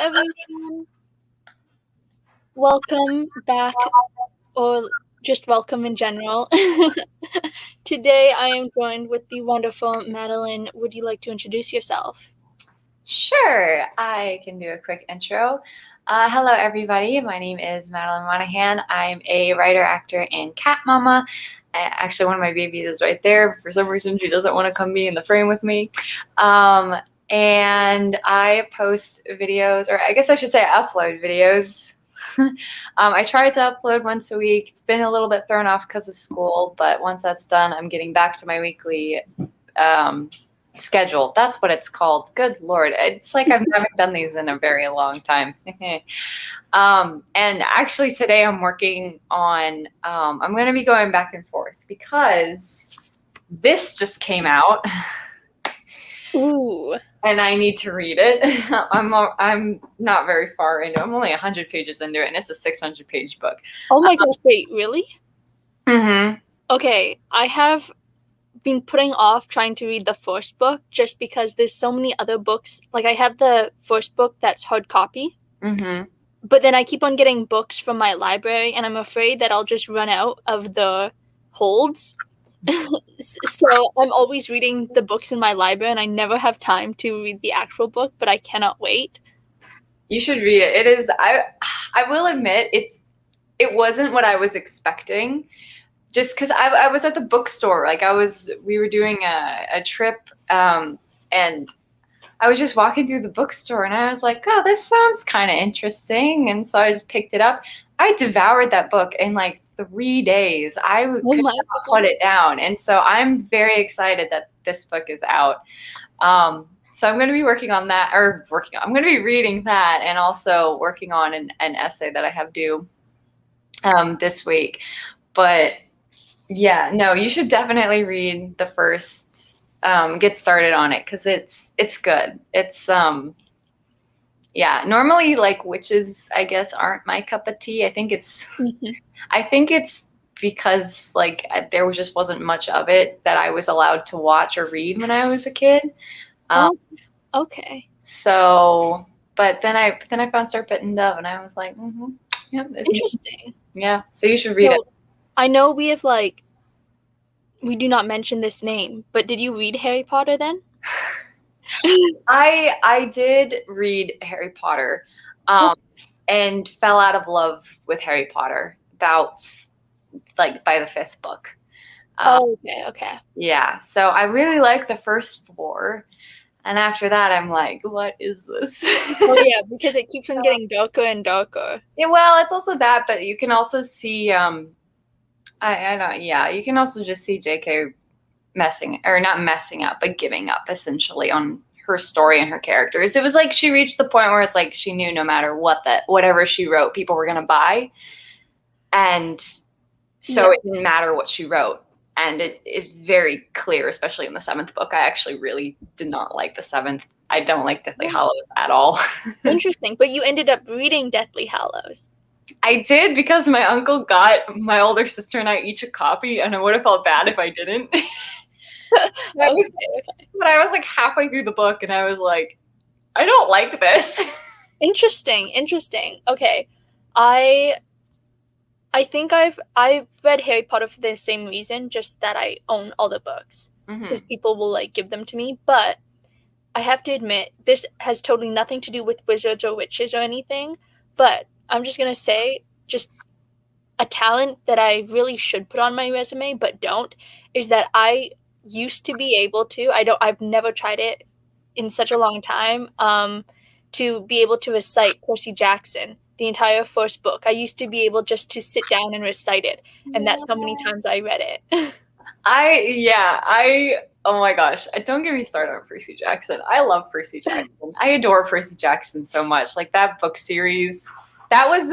everyone. Welcome back, or just welcome in general. Today I am joined with the wonderful Madeline. Would you like to introduce yourself? Sure, I can do a quick intro. Hello, everybody. My name is Madeline Monaghan. I'm a writer, actor, and cat mama. Actually, one of my babies is right there. For some reason, she doesn't want to come be in the frame with me. And I post videos, or I guess I should say I upload videos. I try to upload once a week. It's been a little bit thrown off because of school, but once that's done, I'm getting back to my weekly schedule. That's what it's called. Good Lord. It's like I've never done these in a very long time. And actually today I'm working on, I'm going to be going back and forth because this just came out. Ooh. And I need to read it. I'm not very far into it. I'm only 100 pages into it, and it's a 600-page book. Oh my gosh, wait, really? Mm-hmm. Okay, I have been putting off trying to read the first book just because there's so many other books. Like, I have the first book that's hard copy. Mm-hmm. But then I keep on getting books from my library, and I'm afraid that I'll just run out of the holds. So I'm always reading the books in my library, and I never have time to read the actual book, but I cannot wait. You should read it. It is, I will admit, it wasn't what I was expecting, just because I was at the bookstore. Like we were doing a trip, and I was just walking through the bookstore, and I was like, oh, this sounds kind of interesting. And so I just picked it up. I devoured that book in like 3 days. I could not put it down. And so I'm very excited that this book is out. So I'm going to be working on that, I'm going to be reading that and also working on an essay that I have due this week. But yeah, no, you should definitely read the first, get started on it, because it's good. It's yeah, normally like witches, I guess, aren't my cup of tea. I think it's because like there just wasn't much of it that I was allowed to watch or read when I was a kid. Okay. So, but then I found Serpent and Dove, and I was like, yep, interesting. Yeah, so you should read it. I know we have we do not mention this name, but did you read Harry Potter then? I did read Harry Potter, and fell out of love with Harry Potter about like by the 5th book. Okay. Yeah, so I really like the first 4, and after that I'm like, what is this? Oh yeah, because it keeps on getting darker and darker. Yeah, well, it's also that, but you can also see I know, yeah, you can also just see JK not messing up, but giving up essentially on her story and her characters. It was like she reached the point where it's like she knew no matter whatever she wrote, people were going to buy. And so it didn't matter what she wrote. And it's very clear, especially in the 7th book. I actually really did not like the 7th. I don't like Deathly Hallows at all. Interesting. But you ended up reading Deathly Hallows. I did, because my uncle got my older sister and I each a copy, and I would have felt bad if I didn't. Okay. But I was like halfway through the book, and I was like, I don't like this. Interesting. Okay. I think I've read Harry Potter for the same reason, just that I own all the books, because people will like give them to me. But I have to admit, this has totally nothing to do with wizards or witches or anything. But I'm just gonna say, just a talent that I really should put on my resume, but don't, is that I used to be able to. I've never tried it in such a long time. To be able to recite Percy Jackson, the entire first book. I used to be able just to sit down and recite it, and that's how many times I read it. Oh my gosh, don't get me started on Percy Jackson. I love Percy Jackson. I adore Percy Jackson so much. Like that book series, that was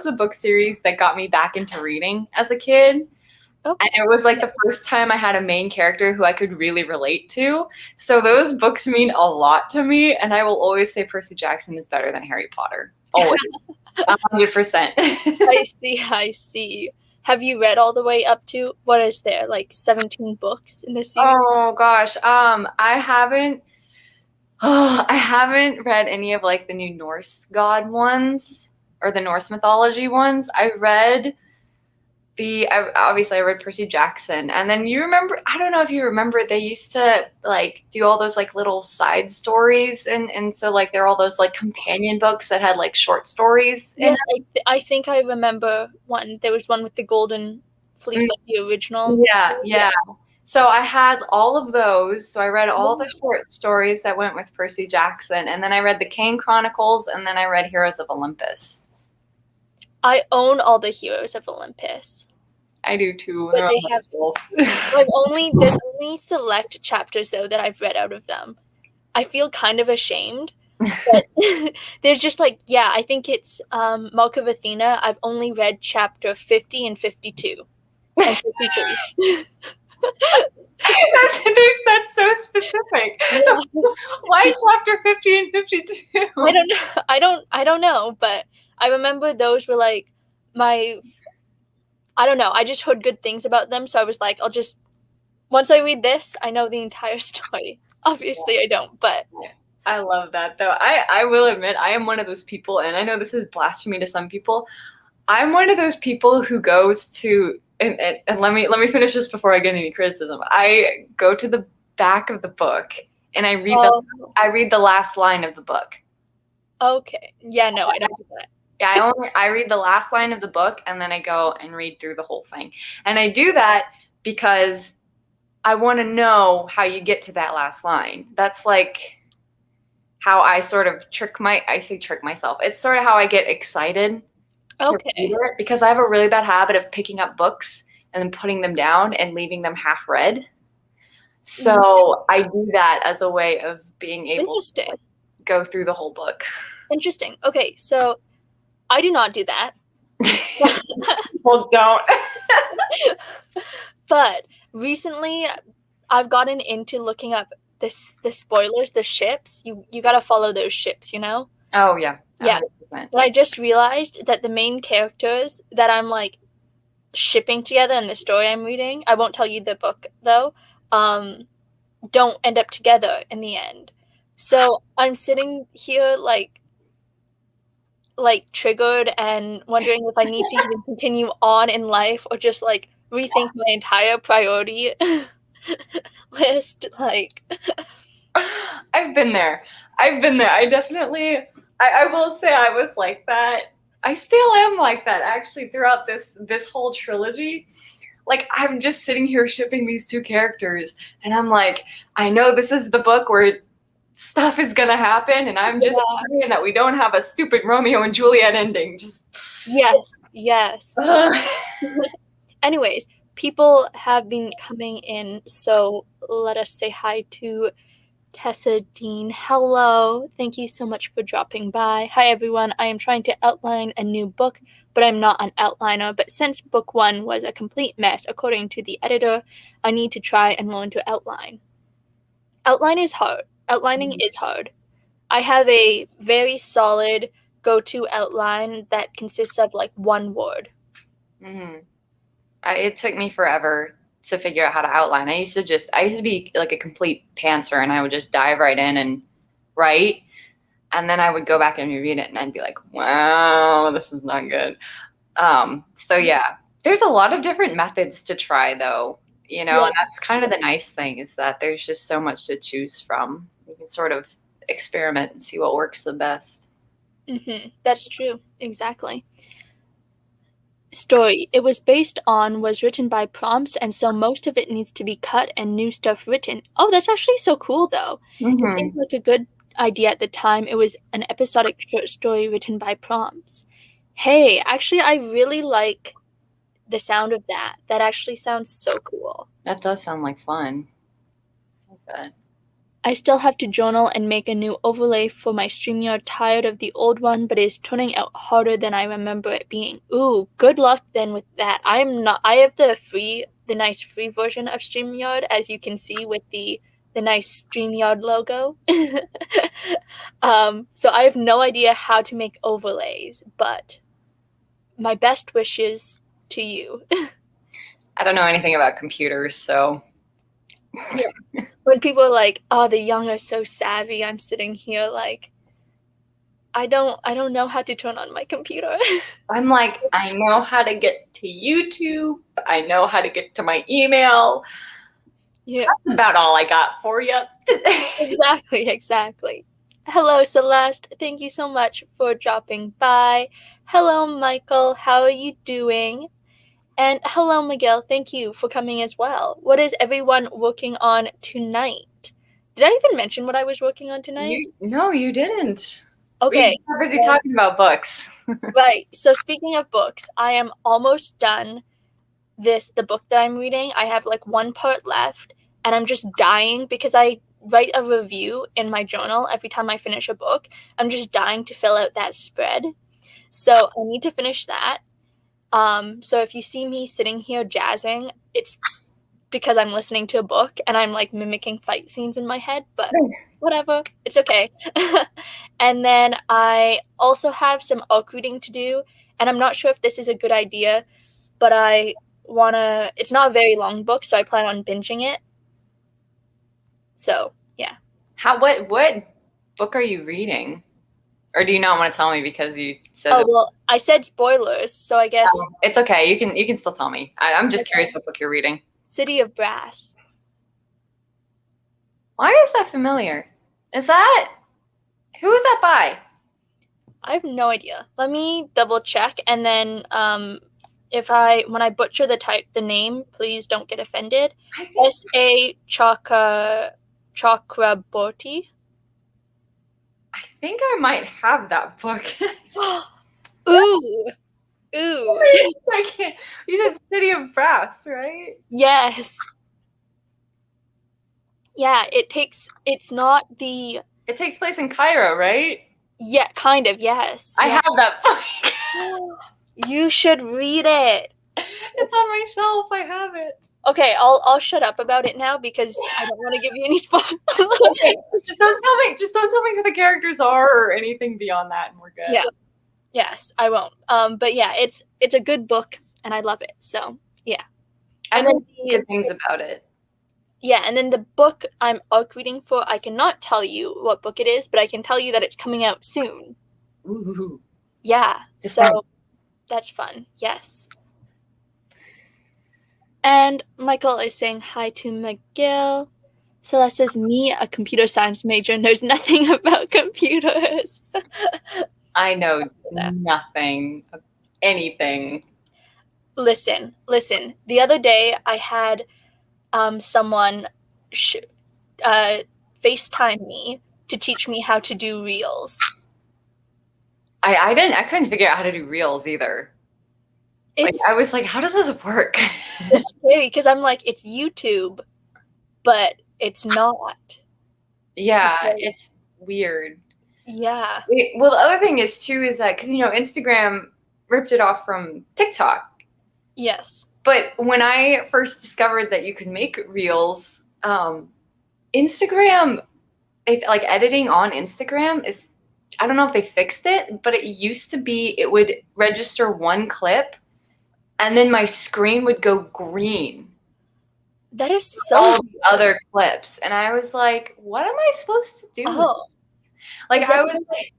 the book series that got me back into reading as a kid. Okay. And it was like the first time I had a main character who I could really relate to. So those books mean a lot to me, and I will always say Percy Jackson is better than Harry Potter. Always. 100%. I see. Have you read all the way up to, what is there, like 17 books in this series? Oh gosh, I haven't. Oh, I haven't read any of like the new Norse god ones or the Norse mythology ones. Obviously I read Percy Jackson, and then you remember, I don't know if you remember, they used to like do all those like little side stories, and so like there are all those like companion books that had like short stories in Yes, I think I remember one. There was one with the golden fleece, them. like the original. Yeah. So I had all of those. So I read all the short stories that went with Percy Jackson, and then I read the Kane Chronicles, and then I read Heroes of Olympus. I own all the Heroes of Olympus. I do too. But they have there's only select chapters though that I've read out of them. I feel kind of ashamed. But there's just like, yeah, I think it's Mark of Athena. I've only read chapter 50 and 52. And 53. That's so specific. Yeah. Why chapter 50 and 52? I don't know. I don't know, but I remember those were like I don't know. I just heard good things about them, so I was like, once I read this, I know the entire story. Obviously, I don't, but I love that though. I will admit I am one of those people, and I know this is blasphemy to some people. I'm one of those people who goes to and let me finish this before I get any criticism. I go to the back of the book and I read the last line of the book. Okay. Yeah, no, I don't do that. Yeah, I read the last line of the book and then I go and read through the whole thing. And I do that because I want to know how you get to that last line. That's like how I sort of trick myself. It's sort of how I get excited to read it, because I have a really bad habit of picking up books and then putting them down and leaving them half read. So I do that as a way of being able to go through the whole book. Interesting. Okay, so I do not do that. Well, don't. But recently, I've gotten into looking up the spoilers, the ships. You gotta follow those ships, you know? Oh, yeah. 100%. Yeah. But I just realized that the main characters that I'm like shipping together in the story I'm reading, I won't tell you the book though, don't end up together in the end. So I'm sitting here like triggered and wondering if I need to even continue on in life or just like rethink my entire priority list. Like, I've been there. I will say I was like that. I still am like that actually throughout this whole trilogy. Like, I'm just sitting here shipping these two characters and I'm like, I know this is the book where stuff is gonna happen, and I'm just praying that we don't have a stupid Romeo and Juliet ending. Just yes. Anyways, people have been coming in, so let us say hi to Tessa Dean. Hello, thank you so much for dropping by. Hi everyone, I am trying to outline a new book, but I'm not an outliner. But since book 1 was a complete mess, according to the editor, I need to try and learn to outline. Outlining is hard. I have a very solid go-to outline that consists of like one word. It took me forever to figure out how to outline. I used to be like a complete pantser, and I would just dive right in and write. And then I would go back and reread it and I'd be like, wow, this is not good. So yeah, there's a lot of different methods to try though, you know, and that's kind of the nice thing, is that there's just so much to choose from. You can sort of experiment and see what works the best. That's true. Exactly. Story it was based on was written by prompts, and so most of it needs to be cut and new stuff written. Oh, that's actually so cool though. It seemed like a good idea at the time. It was an episodic short story written by prompts. Hey, actually I really like the sound of that. That actually sounds so cool. That does sound like fun. Okay. I still have to journal and make a new overlay for my StreamYard. Tired of the old one, but it's turning out harder than I remember it being. Ooh, good luck then with that. I have the nice free version of StreamYard, as you can see with the nice StreamYard logo. So I have no idea how to make overlays, but my best wishes to you. I don't know anything about computers, so. When people are like, "Oh, the young are so savvy," I'm sitting here like, I don't know how to turn on my computer. I'm like, I know how to get to YouTube. I know how to get to my email. Yeah. That's about all I got for you today. Exactly. Hello, Celeste. Thank you so much for dropping by. Hello, Michael. How are you doing? And hello, Miguel. Thank you for coming as well. What is everyone working on tonight? Did I even mention what I was working on tonight? No, you didn't. Okay. We were busy talking about books. Right. So speaking of books, I am almost done the book that I'm reading. I have like one part left, and I'm just dying because I write a review in my journal every time I finish a book. I'm just dying to fill out that spread. So I need to finish that. So if you see me sitting here jazzing, it's because I'm listening to a book and I'm like mimicking fight scenes in my head, but whatever, it's okay. And then I also have some ARC reading to do, and I'm not sure if this is a good idea, but it's not a very long book, so I plan on binging it. So, yeah. What book are you reading? Or do you not want to tell me because you said well, I said spoilers, so I guess it's okay. You can still tell me. I'm just curious what book you're reading. City of Brass. Why is that familiar? Who is that by? I have no idea. Let me double check, and then when I butcher the name, please don't get offended. S.A. Chakraborty. I think I might have that book. Ooh. I can't. You said City of Brass, right? Yes. Yeah, it takes place in Cairo, right? Yeah, kind of, yes. I have that book. You should read it. It's on my shelf. I have it. Okay, I'll shut up about it now because I don't want to give you any spoilers. Okay, just don't tell me who the characters are or anything beyond that, and we're good. Yeah. Yes, I won't. But yeah, it's a good book and I love it. So yeah. I heard good things about it. Yeah, and then the book I'm ARC reading for, I cannot tell you what book it is, but I can tell you that it's coming out soon. Ooh. Yeah, so that's fun. Yes. And Michael is saying hi to McGill. Celeste says, me, a computer science major, knows nothing about computers. I know nothing of anything. Listen. The other day, I had someone FaceTime me to teach me how to do reels. I couldn't figure out how to do reels either. I was like, how does this work? It's scary because I'm like, it's YouTube, but it's not. Yeah, it's weird. Yeah. Well, the other thing is too is that because Instagram ripped it off from TikTok. Yes. But when I first discovered that you could make reels, Instagram, editing on Instagram is, I don't know if they fixed it, but it used to be it would register one clip and then my screen would go green. That is so all the other clips. And I was like, what am I supposed to do? Oh. I was like,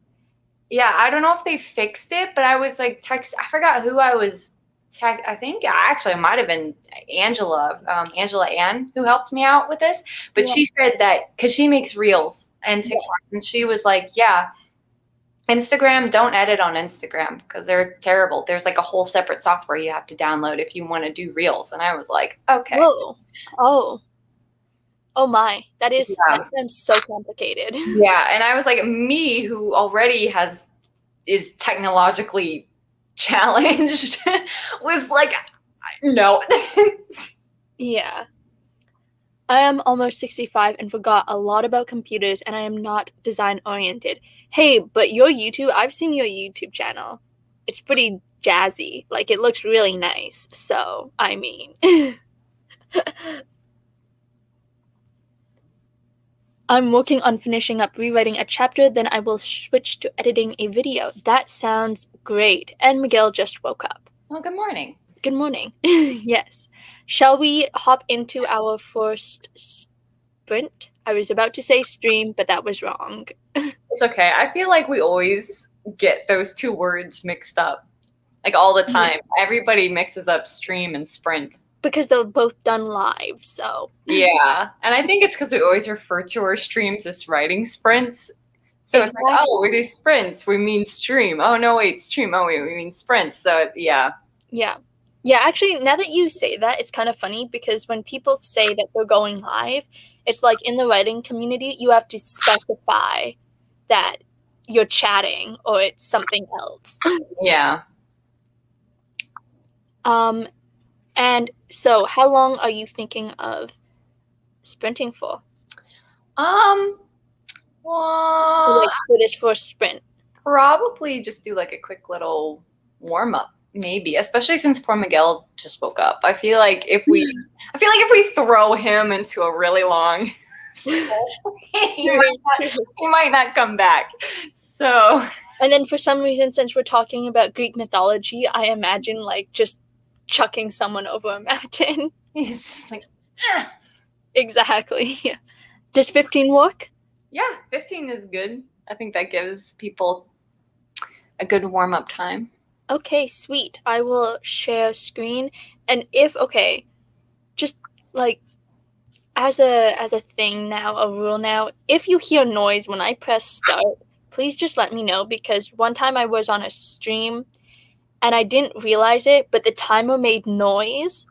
yeah, I don't know if they fixed it, but I was like I forgot who I was I think actually it might have been Angela Ann, who helped me out with this. But she said that because she makes reels and TikToks, and she was like, yeah, Instagram, don't edit on Instagram because they're terrible. There's like a whole separate software you have to download if you want to do reels. And I was like, okay. Whoa. Oh my, that sounds so complicated. Yeah, and I was like, me who already is technologically challenged was like, no. Yeah. I am almost 65 and forgot a lot about computers, and I am not design oriented. Hey, but your YouTube, I've seen your YouTube channel. It's pretty jazzy. Like, it looks really nice. So, I mean. I'm working on finishing up rewriting a chapter, then I will switch to editing a video. That sounds great. And Miguel just woke up. Well, good morning. Good morning. Yes. Shall we hop into our first sprint. I was about to say stream, but that was wrong. It's okay. I feel like we always get those two words mixed up. Like all the time. Everybody mixes up stream and sprint. Because they're both done live, so. Yeah. And I think it's because we always refer to our streams as writing sprints. So exactly. It's like, oh, we do sprints. We mean stream. Oh, no, wait, stream. Oh, wait, we mean sprints. So, yeah. Yeah. Yeah, actually, now that you say that, it's kind of funny because when people say that they're going live, it's like in the writing community, you have to specify that you're chatting or it's something else. Yeah. And so how long are you thinking of sprinting for? Well, like for this first sprint? Probably just do like a quick little warm up, maybe, especially since poor Miguel just woke up. I feel like if we throw him into a really long he might not come back. So, and then for some reason, since we're talking about Greek mythology, I imagine like just chucking someone over a mountain. He's just like, ah. Exactly. Yeah. Does 15 work? Yeah, 15 is good. I think that gives people a good warm-up time. Okay, sweet. I will share screen. And just like as a thing now, a rule now, if you hear noise when I press start, please just let me know, because one time I was on a stream and I didn't realize it, but the timer made noise.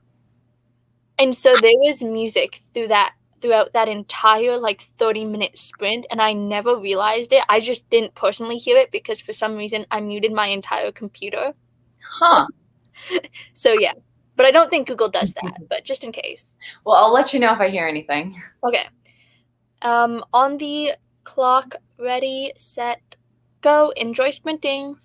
And so there was music throughout that entire like 30-minute sprint, and I never realized it. I just didn't personally hear it because for some reason I muted my entire computer. Huh. So yeah. But I don't think Google does that, but just in case. Well, I'll let you know if I hear anything. Okay. On the clock, ready, set, go. Enjoy sprinting.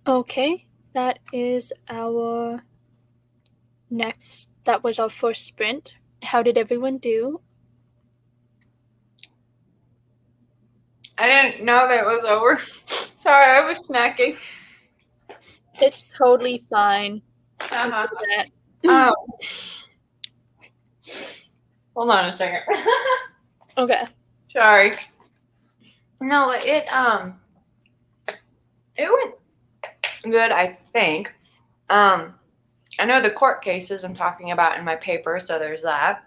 Okay, that was our first sprint. How did everyone do? I didn't know that it was over. Sorry, I was snacking. It's totally fine. Oh. Hold on a second. Okay. Sorry. No, it went good, I think. I know the court cases I'm talking about in my paper, so there's that.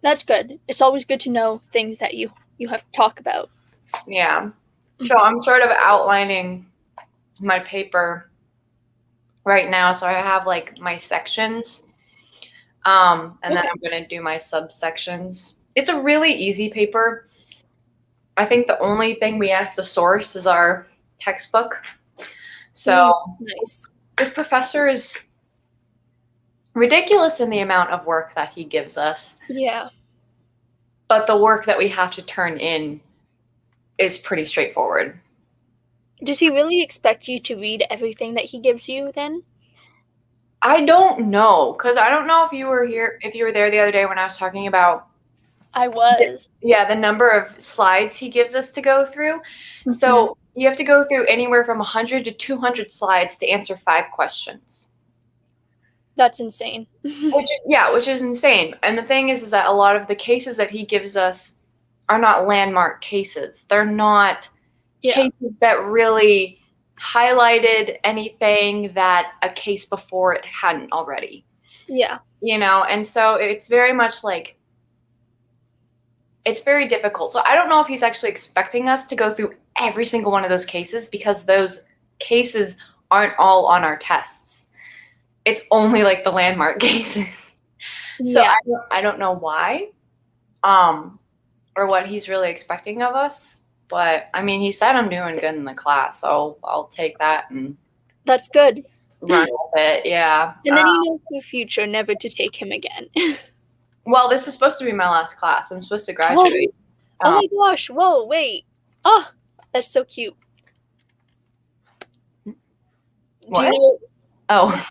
That's good. It's always good to know things that you have to talk about. Yeah. So I'm sort of outlining my paper right now. So I have like my sections. And then I'm going to do my subsections. It's a really easy paper. I think the only thing we have to source is our textbook. So nice. This professor is ridiculous in the amount of work that he gives us. Yeah. But the work that we have to turn in is pretty straightforward. Does he really expect you to read everything that he gives you then? I don't know, because I don't know if you were there the other day when I was talking about. I was. Yeah, the number of slides he gives us to go through. Mm-hmm. So you have to go through anywhere from 100 to 200 slides to answer 5 questions. That's insane. which is insane. And the thing is that a lot of the cases that he gives us are not landmark cases. They're not cases that really highlighted anything that a case before it hadn't already. Yeah. And so it's very much like, it's very difficult. So I don't know if he's actually expecting us to go through every single one of those cases, because those cases aren't all on our tests. It's only like the landmark cases. So I don't know why, or what he's really expecting of us. But I mean, he said I'm doing good in the class, so I'll take that and that's good. Run with it, yeah. And then you know for the future never to take him again. Well, this is supposed to be my last class. I'm supposed to graduate. Oh my gosh! Whoa! Wait! Oh, that's so cute. What? Do you know? Oh,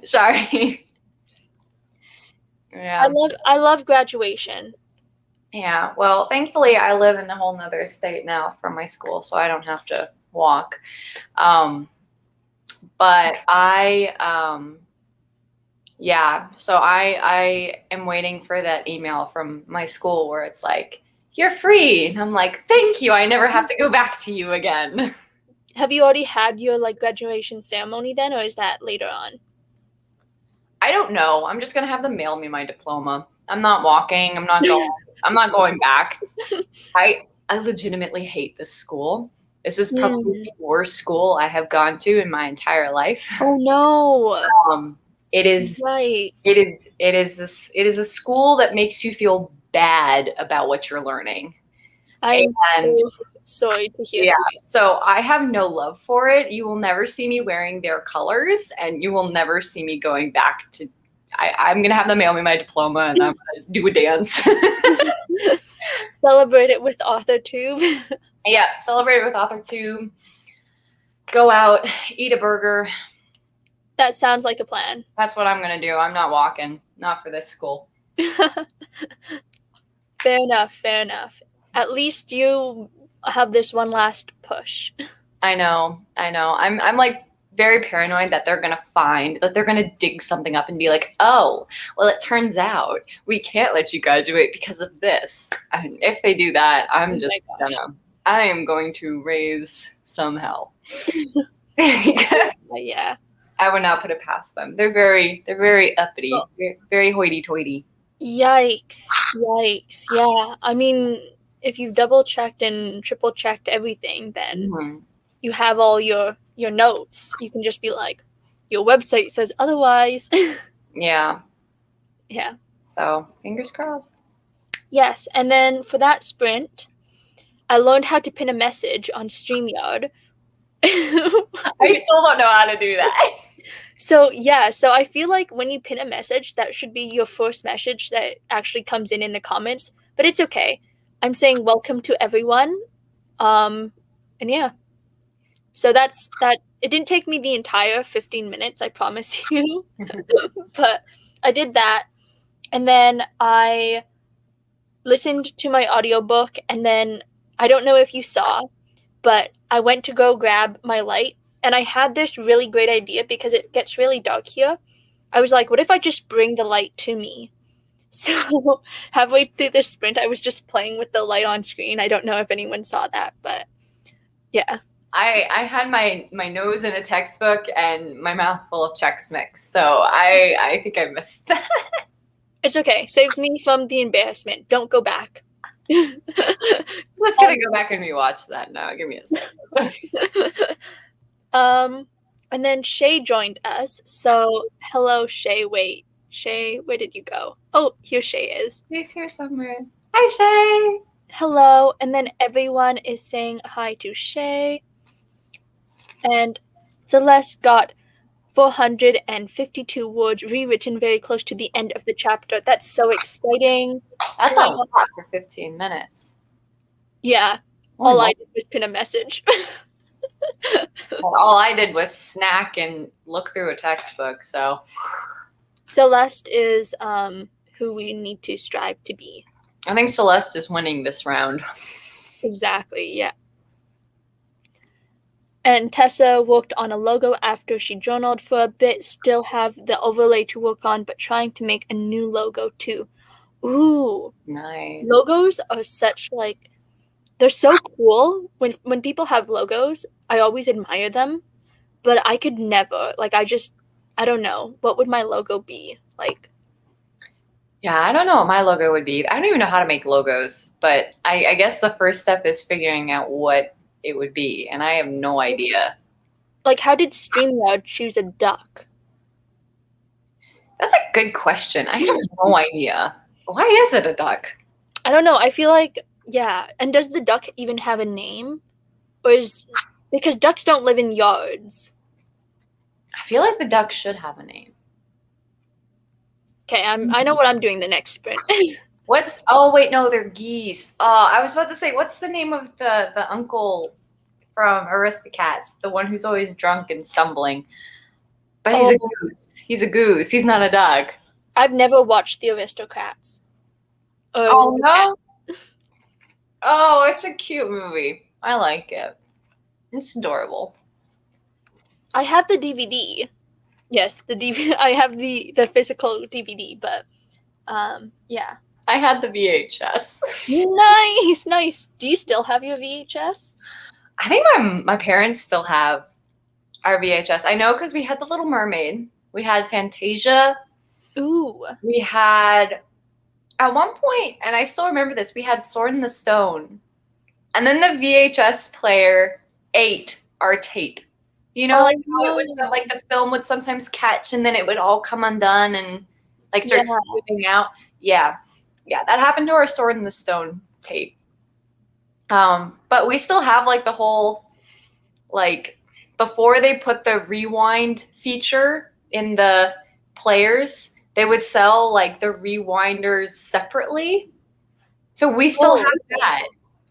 sorry. Yeah. I love graduation. Yeah. Well, thankfully, I live in a whole nother state now from my school, so I don't have to walk. But yeah. So I am waiting for that email from my school where it's like, you're free. And I'm like, thank you. I never have to go back to you again. Have you already had your graduation ceremony then, or is that later on? I don't know. I'm just going to have them mail me my diploma. I'm not walking. I'm not going back. I legitimately hate this school. This is probably the worst school I have gone to in my entire life. Oh no. It is right. It is a school that makes you feel bad about what you're learning. I'm so sorry to hear. Yeah, so I have no love for it. You will never see me wearing their colors, and you will never see me going back to. I'm gonna have them mail me my diploma, and I'm gonna do a dance. Celebrate it with AuthorTube. Yeah, celebrate it with AuthorTube. Go out, eat a burger. That sounds like a plan. That's what I'm gonna do. I'm not walking. Not for this school. Fair enough. At least you have this one last push. I know. I'm like very paranoid that they're gonna dig something up and be like, oh, well, it turns out we can't let you graduate because of this. And if they do that, I am going to raise some hell. Yeah. I would not put it past them. They're very uppity, very hoity-toity. Yikes. Yeah. I mean, if you've double-checked and triple-checked everything, then you have all your notes. You can just be like, your website says otherwise. Yeah. Yeah. So, fingers crossed. Yes, and then for that sprint, I learned how to pin a message on StreamYard. I still don't know how to do that. So I feel like when you pin a message, that should be your first message that actually comes in the comments. But it's okay. I'm saying welcome to everyone. And yeah. So that's that. It didn't take me the entire 15 minutes, I promise you. But I did that. And then I listened to my audiobook. And then I don't know if you saw, but I went to go grab my light. And I had this really great idea because it gets really dark here. I was like, what if I just bring the light to me? So halfway through the sprint, I was just playing with the light on screen. I don't know if anyone saw that, but yeah. I had my nose in a textbook and my mouth full of Chex Mix, so I think I missed that. It's okay. Saves me from the embarrassment. Don't go back. I'm just gonna go back and rewatch that now. Give me a second. And then Shay joined us. So hello, Shay. Wait, Shay, where did you go? Oh, here Shay is. She's here somewhere. Hi, Shay. Hello. And then everyone is saying hi to Shay. And Celeste got 452 words rewritten very close to the end of the chapter. That's so exciting. That's a lot for 15 minutes. Yeah. All I did was pin a message. All I did was snack and look through a textbook, so. Celeste is who we need to strive to be. I think Celeste is winning this round. Exactly, yeah. And Tessa worked on a logo after she journaled for a bit, still have the overlay to work on, but trying to make a new logo too. Ooh. Nice. Logos are such, like, they're so cool. When people have logos, I always admire them, but I could never. Like, I don't know. What would my logo be? Like, yeah, I don't know what my logo would be. I don't even know how to make logos, but I guess the first step is figuring out what it would be, and I have no idea. Like, how did StreamYard choose a duck? That's a good question. I have no idea. Why is it a duck? I don't know. I feel like, yeah. And does the duck even have a name? Or because ducks don't live in yards. I feel like the duck should have a name. Okay, I know what I'm doing the next sprint. Oh wait, no, they're geese. I was about to say, what's the name of the uncle from Aristocats? The one who's always drunk and stumbling. But he's a goose. He's a goose. He's not a duck. I've never watched the Aristocats. Oh no? Oh, it's a cute movie. I like it. It's adorable. I have the DVD. Yes, the DVD. I have the physical DVD, but yeah. I had the VHS. Nice. Do you still have your VHS? I think my parents still have our VHS. I know because we had The Little Mermaid. We had Fantasia. Ooh. We had, at one point, and I still remember this, we had Sword in the Stone. And then the VHS player ate our tape. You know, like how it would, like the film would sometimes catch and then it would all come undone and like start slipping out. Yeah, that happened to our Sword in the Stone tape. But we still have like the whole, like before they put the rewind feature in the players, they would sell like the rewinders separately. So we still have that.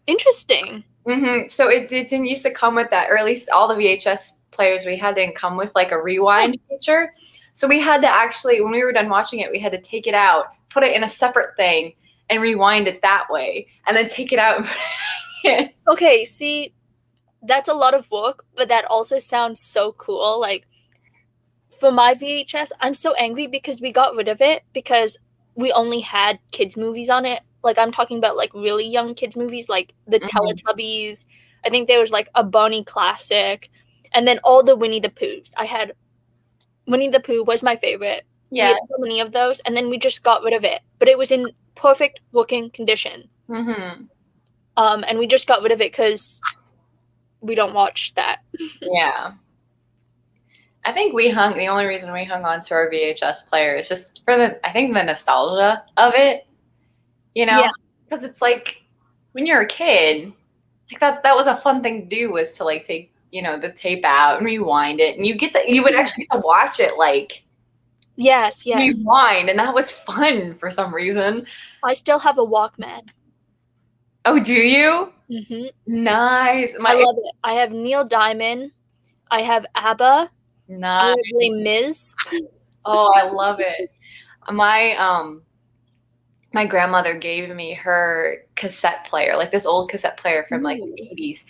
Interesting. Mm-hmm. So it didn't used to come with that, or at least all the VHS players we had didn't come with like a rewind feature. So we had to actually, when we were done watching it, we had to take it out, put it in a separate thing, and rewind it that way, and then take it out and put it in. Okay, see, that's a lot of work, but that also sounds so cool. Like, for my VHS, I'm so angry because we got rid of it because we only had kids' movies on it. Like, I'm talking about, like, really young kids' movies, like the Teletubbies. I think there was, like, a Barney classic. And then all the Winnie the Poohs. I had Winnie the Pooh was my favorite. Yeah. We had so many of those, and then we just got rid of it. But it was in perfect working condition. Mm-hmm. And we just got rid of it because we don't watch that. Yeah. I think the only reason we hung on to our VHS player is just for the nostalgia of it. You know? Because it's like, when you're a kid, like that was a fun thing to do, was to like take, you know, the tape out and rewind it. And you would actually get to watch it like Yes. rewind, and that was fun for some reason. I still have a Walkman. Oh, do you? Mm-hmm. Nice. I love it. I have Neil Diamond. I have ABBA. Nice. Probably Ms. Oh, I love it. My grandmother gave me her cassette player, like this old cassette player from like the 80s.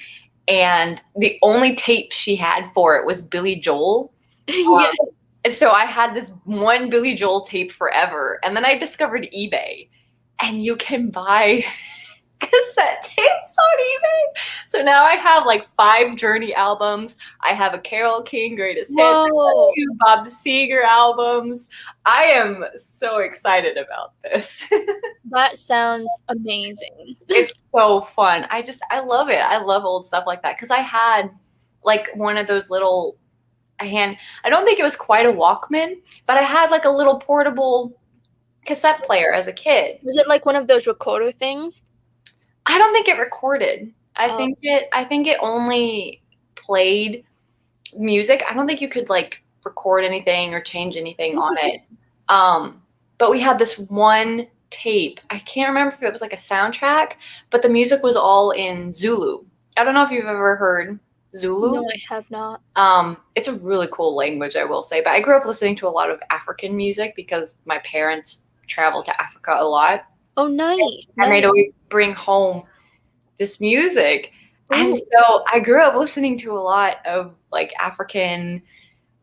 And the only tape she had for it was Billy Joel. Yes. And so I had this one Billy Joel tape forever. And then I discovered eBay. And you can buy cassette tapes on eBay. So now I have like 5 Journey albums. I have a Carole King Greatest Hits. I have 2 Bob Seger albums. I am so excited about this. That sounds amazing. It's so fun. I love it. I love old stuff like that because I had like one of those little I don't think it was quite a Walkman, but I had like a little portable cassette player as a kid. Was it like one of those recorder things? I don't think it recorded. I think it only played music. I don't think you could like record anything or change anything on it. But we had this one tape. I can't remember if it was like a soundtrack, but the music was all in Zulu. I don't know if you've ever heard Zulu. No, I have not. It's a really cool language, I will say. But I grew up listening to a lot of African music because my parents traveled to Africa a lot. Oh, nice. And they'd always bring home this music. Ooh. And so I grew up listening to a lot of like African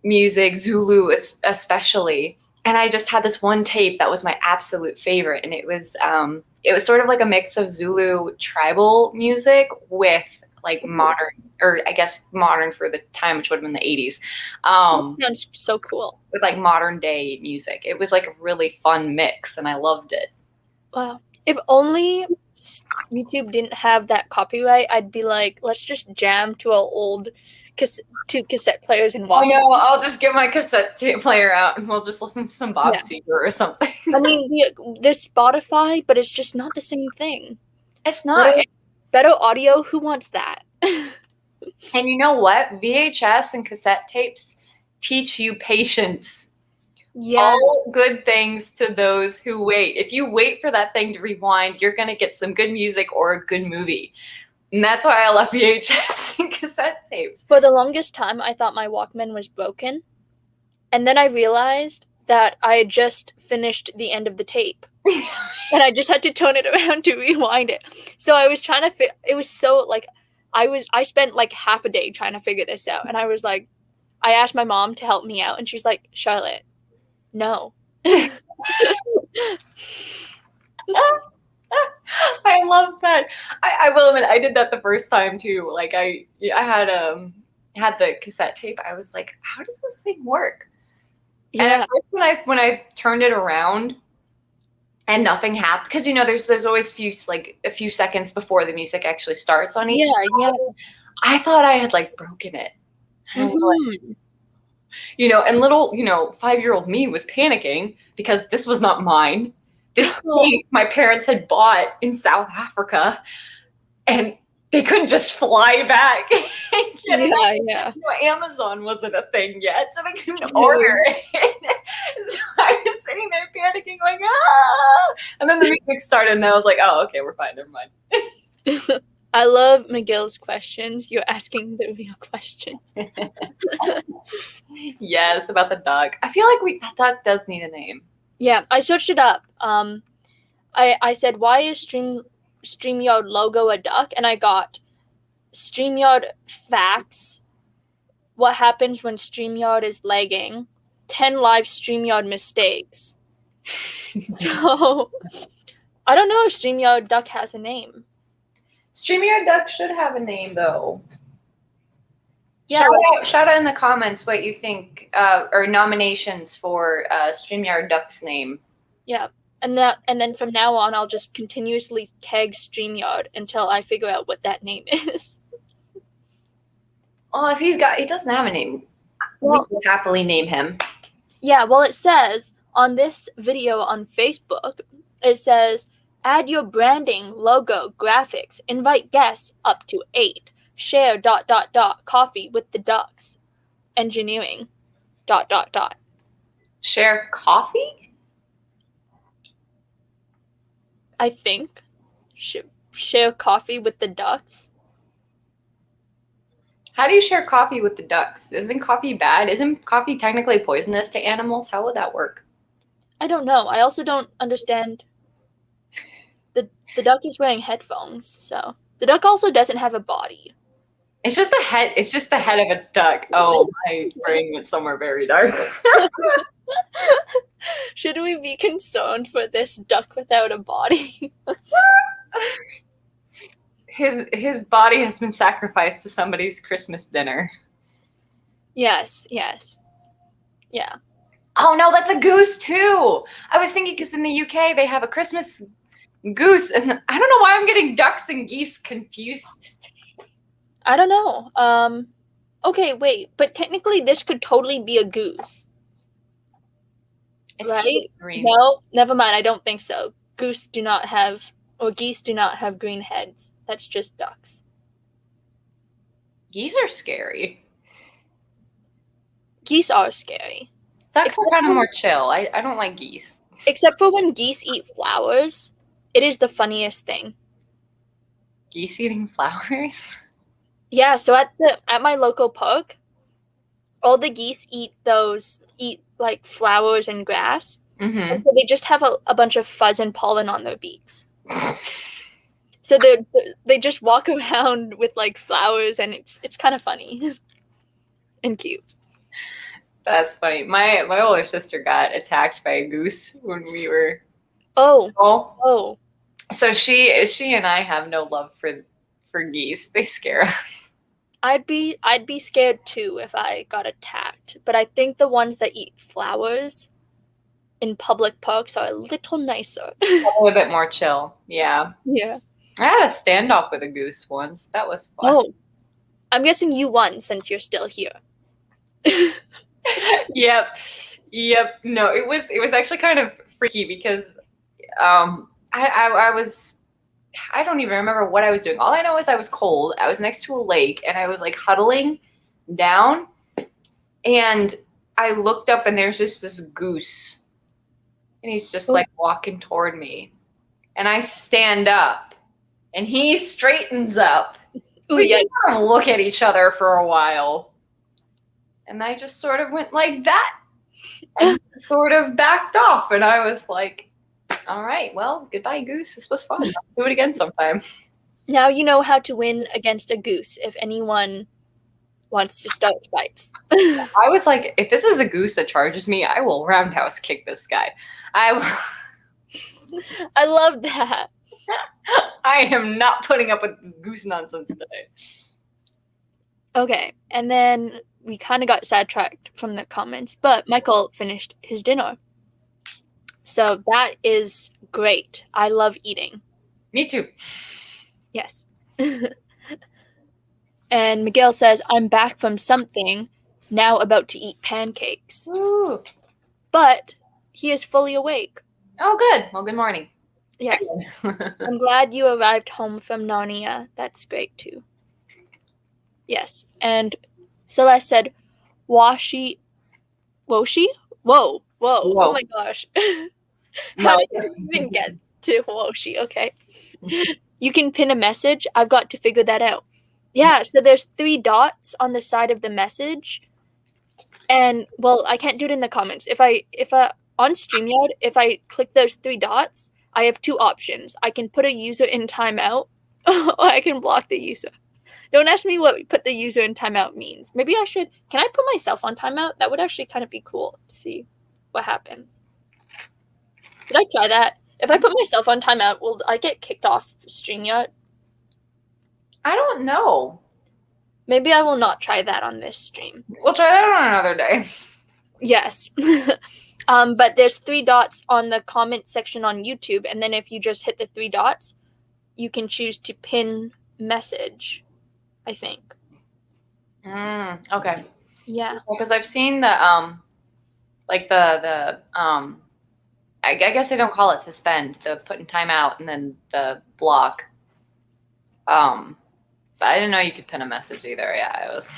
music, Zulu especially. And I just had this one tape that was my absolute favorite. And it was sort of like a mix of Zulu tribal music with like modern, or I guess modern for the time, which would have been the 80s. That sounds so cool. With like modern day music. It was like a really fun mix and I loved it. Wow. If only YouTube didn't have that copyright, I'd be like, let's just jam to our old cassette players and watch. I know, I'll just get my cassette tape player out and we'll just listen to some Bob Seger or something. I mean, there's Spotify, but it's just not the same thing. It's not. Better audio, who wants that? And you know what? VHS and cassette tapes teach you patience. Yeah. All good things to those who wait. If you wait for that thing to rewind, you're going to get some good music or a good movie. And that's why I love VHS and cassette tapes. For the longest time, I thought my Walkman was broken. And then I realized that I had just finished the end of the tape. And I just had to turn it around to rewind it. So I was trying to it was so like I spent like half a day trying to figure this out. And I was like, I asked my mom to help me out. And she's like, Charlotte, no. I love that. I will admit I did that the first time too. Like I had the cassette tape. I was like, how does this thing work? Yeah. And at first when I turned it around and nothing happened, because you know there's always a few seconds before the music actually starts on each side. Yeah. I thought I had like broken it. And I was like, you know, and little, 5-year-old me was panicking because this was not mine. This thing my parents had bought in South Africa, and they couldn't just fly back. Yeah. You know, Amazon wasn't a thing yet, so they couldn't order it. So I was sitting there panicking, like, ah! And then the music started, and I was like, oh, okay, we're fine, never mind. I love McGill's questions. You're asking the real questions. Yes, about the duck. I feel like that duck does need a name. Yeah, I searched it up. I said, why is StreamYard logo a duck? And I got StreamYard facts. What happens when StreamYard is lagging? 10 live StreamYard mistakes. So, I don't know if StreamYard duck has a name. StreamYard duck should have a name, though. Yeah. Shout out in the comments what you think, or nominations for StreamYard duck's name. Yeah. And then from now on, I'll just continuously tag StreamYard until I figure out what that name is. Well, if he doesn't have a name, we will happily name him. Yeah, well, it says on this video on Facebook, it says, add your branding, logo, graphics, invite guests up to 8, share ... coffee with the ducks, engineering ... Share coffee? I think. Share coffee with the ducks. How do you share coffee with the ducks? Isn't coffee bad? Isn't coffee technically poisonous to animals? How would that work? I don't know. I also don't understand. The duck is wearing headphones, so the duck also doesn't have a body. It's just the head. It's just the head of a duck. Oh, my brain went somewhere very dark. Should we be concerned for this duck without a body? His body has been sacrificed to somebody's Christmas dinner. Yes. Yeah. Oh no, that's a goose too. I was thinking because in the UK they have a Christmas goose, and I don't know why I'm getting ducks and geese confused. I don't know. Okay, wait, but technically this could totally be a goose. It's right? green. No, never mind. I don't think so. Geese do not have green heads. That's just ducks. Geese are scary. Geese are scary. Ducks are kind of more chill. I don't like geese. Except for when geese eat flowers. It is the funniest thing. Geese eating flowers? Yeah, so at my local park, all the geese eat like flowers and grass. Mm-hmm. And so they just have a bunch of fuzz and pollen on their beaks. So they just walk around with like flowers, and it's kind of funny and cute. That's funny. My older sister got attacked by a goose when we were Oh. So she and I have no love for geese. They scare us. I'd be scared too if I got attacked, but I think the ones that eat flowers in public parks are a little nicer. A little bit more chill. Yeah. Yeah. I had a standoff with a goose once. That was fun. Oh. I'm guessing you won since you're still here. Yep. No, it was actually kind of freaky because I don't even remember what I was doing. All I know is I was cold. I was next to a lake and I was like huddling down, and I looked up and there's just this goose, and he's just like walking toward me, and I stand up and he straightens up. We just kind of look at each other for a while, and I just sort of went like that and sort of backed off, and I was like, all right, well, goodbye, goose. This was fun. I'll do it again sometime. Now you know how to win against a goose if anyone wants to start fights. I was like, if this is a goose that charges me, I will roundhouse kick this guy. I love that. I am not putting up with this goose nonsense today. Okay, and then we kind of got sidetracked from the comments, but Michael finished his dinner. So that is great. I love eating. Me too. Yes. And Miguel says, I'm back from something, now about to eat pancakes. Ooh. But he is fully awake. Oh, good. Well, good morning. Yes. I'm glad you arrived home from Narnia. That's great too. Yes. And Celeste said, Woshi? Whoa. Oh my gosh. How did you even get to Woshi? Okay. You can pin a message. I've got to figure that out. Yeah, so there's 3 dots on the side of the message. And, well, I can't do it in the comments. If I on StreamYard, if I click those 3 dots, I have 2 options. I can put a user in timeout, or I can block the user. Don't ask me what put the user in timeout means. Maybe I should. Can I put myself on timeout? That would actually kind of be cool to see what happens. Did I try that? If I put myself on timeout, will I get kicked off StreamYard? I don't know. Maybe I will not try that on this stream. We'll try that on another day. Yes. But there's 3 dots on the comment section on YouTube, and then if you just hit the 3 dots, you can choose to pin message, I think. Okay. Yeah. Because I've seen the I guess they don't call it suspend, the put in timeout and then the block. But I didn't know you could pin a message either. Yeah, it was.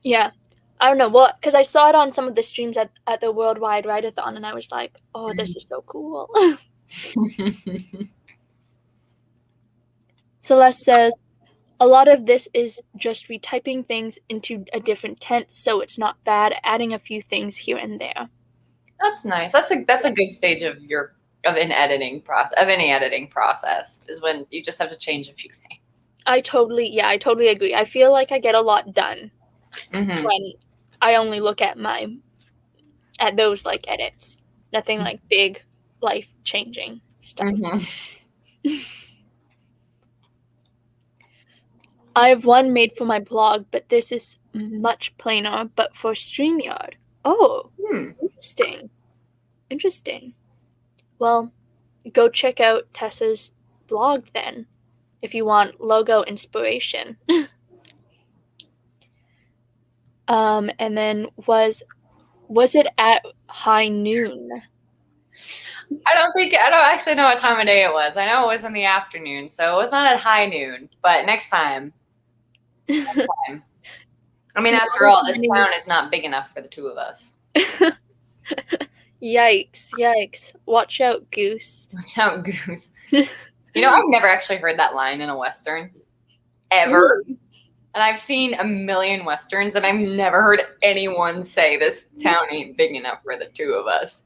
Yeah. I don't know. Well, because I saw it on some of the streams at the Worldwide Write-a-thon, and I was like, oh, this is so cool. Celeste says, A lot of this is just retyping things into a different tense, so it's not bad, adding a few things here and there. That's nice. That's a good stage of any editing process is when you just have to change a few things. I totally agree. I feel like I get a lot done when I only look at those like edits. Nothing like big life changing stuff. I have one made for my blog, but this is much plainer, but for StreamYard. Oh, Interesting. Well, go check out Tessa's blog then, if you want logo inspiration. And then was it at high noon? I don't actually know what time of day it was. I know it was in the afternoon, so it was not at high noon, but next time. I mean, after all, this town is not big enough for the two of us. Yikes. Watch out, Goose. Watch out, Goose. You know, I've never actually heard that line in a Western. Ever. Really? And I've seen a million Westerns, and I've never heard anyone say this town ain't big enough for the two of us.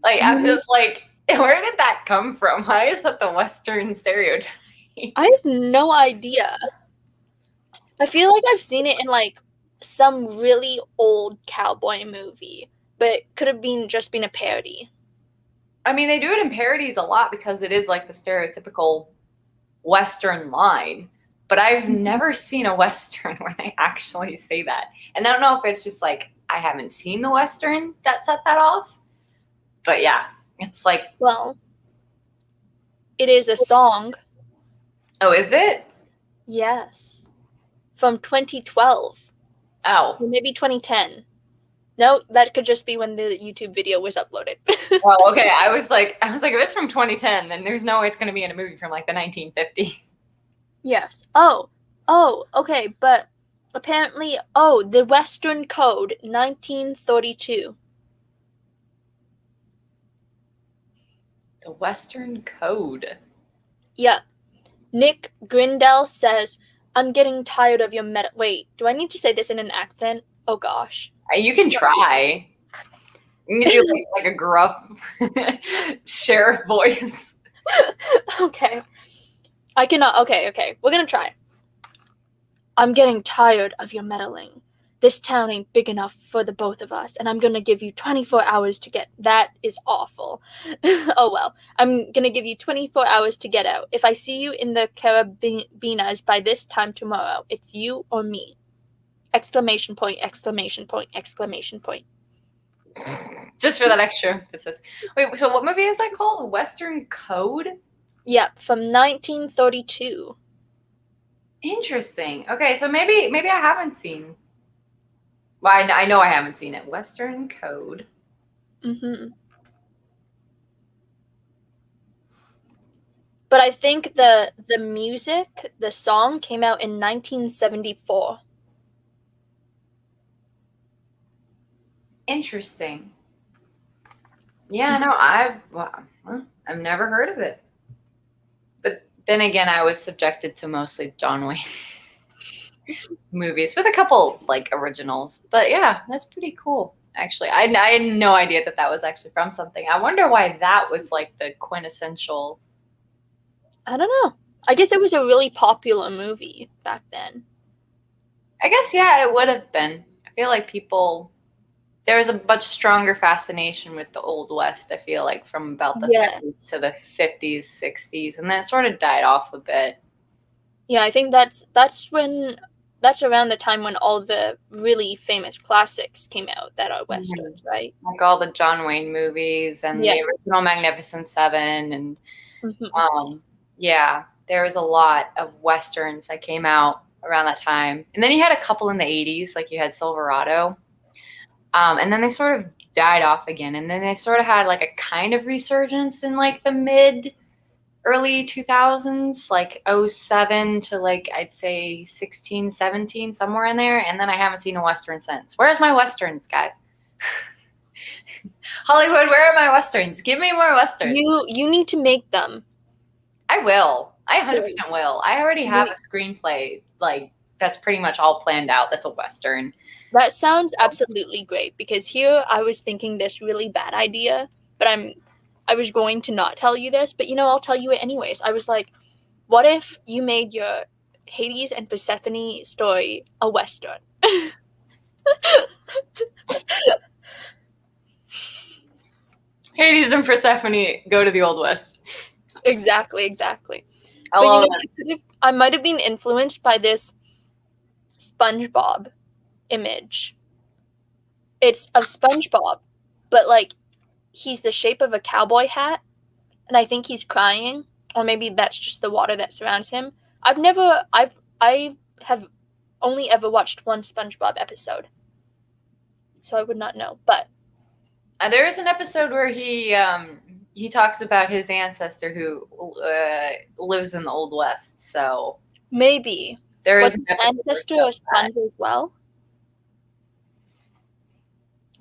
Like, I'm just like, where did that come from? Why is that the Western stereotype? I have no idea. I feel like I've seen it in, like, some really old cowboy movie, but it could have just been a parody. I mean, they do it in parodies a lot because it is, like, the stereotypical Western line. But I've never seen a Western where they actually say that. And I don't know if it's just, like, I haven't seen the Western that set that off. But, yeah, it's like... Well, it is a song. Oh, is it? Yes. From 2012. Oh. Or maybe 2010. No, that could just be when the YouTube video was uploaded. Oh, okay. I was like, if it's from 2010, then there's no way it's going to be in a movie from, like, the 1950s. Yes. Oh, okay, but apparently, the Western Code, 1932. The Western Code? Yeah. Nick Grindell says, I'm getting tired of your Wait, do I need to say this in an accent? Oh, gosh. You can try. You can do, like a gruff sheriff voice. Okay. I cannot. Okay. We're gonna try. I'm getting tired of your meddling. This town ain't big enough for the both of us, and I'm gonna give you 24 hours to get. That is awful. Oh well. I'm gonna give you 24 hours to get out. If I see you in the Carabinas by this time tomorrow, it's you or me. Exclamation point, exclamation point, exclamation point. Just for that extra emphasis. Wait, so what movie is that called? Western Code? Yep, from 1932. Interesting. Okay, so maybe I haven't seen. Well, I know I haven't seen it. Western Code. But I think the music, the song, came out in 1974. Interesting. Yeah, no, I've never heard of it. But then again, I was subjected to mostly John Wayne movies with a couple like originals. But yeah, that's pretty cool. Actually, I had no idea that was actually from something. I wonder why that was like the quintessential. I don't know. I guess it was a really popular movie back then. I guess, yeah, it would have been. I feel like there was a much stronger fascination with the Old West, I feel like, from about the 30s to the 50s, 60s, and then it sort of died off a bit. Yeah, I think that's around the time when all the really famous classics came out that are Westerns, right? Like all the John Wayne movies and the original Magnificent Seven, and there was a lot of Westerns that came out around that time. And then you had a couple in the 80s, like you had Silverado. And then they sort of died off again. And then they sort of had like a kind of resurgence in like the early 2000s, like 07 to like, I'd say 16, 17, somewhere in there. And then I haven't seen a Western since. Where's my Westerns, guys? Hollywood, where are my Westerns? Give me more Westerns. You need to make them. I will. I 100% will. I already have a screenplay, like, that's pretty much all planned out. That's a Western. That sounds absolutely great, because here I was thinking this really bad idea, but I was going to not tell you this, but I'll tell you it anyways. I was like, what if you made your Hades and Persephone story a Western? Hades and Persephone go to the Old West. Exactly. I But love it. I might have been influenced by this SpongeBob image. It's of SpongeBob, but like he's the shape of a cowboy hat, and I think he's crying, or maybe that's just the water that surrounds him. I have only ever watched one SpongeBob episode, so I would not know. But there is an episode where he talks about his ancestor who lives in the Old West. So maybe there was is an his episode ancestor a sponge as well?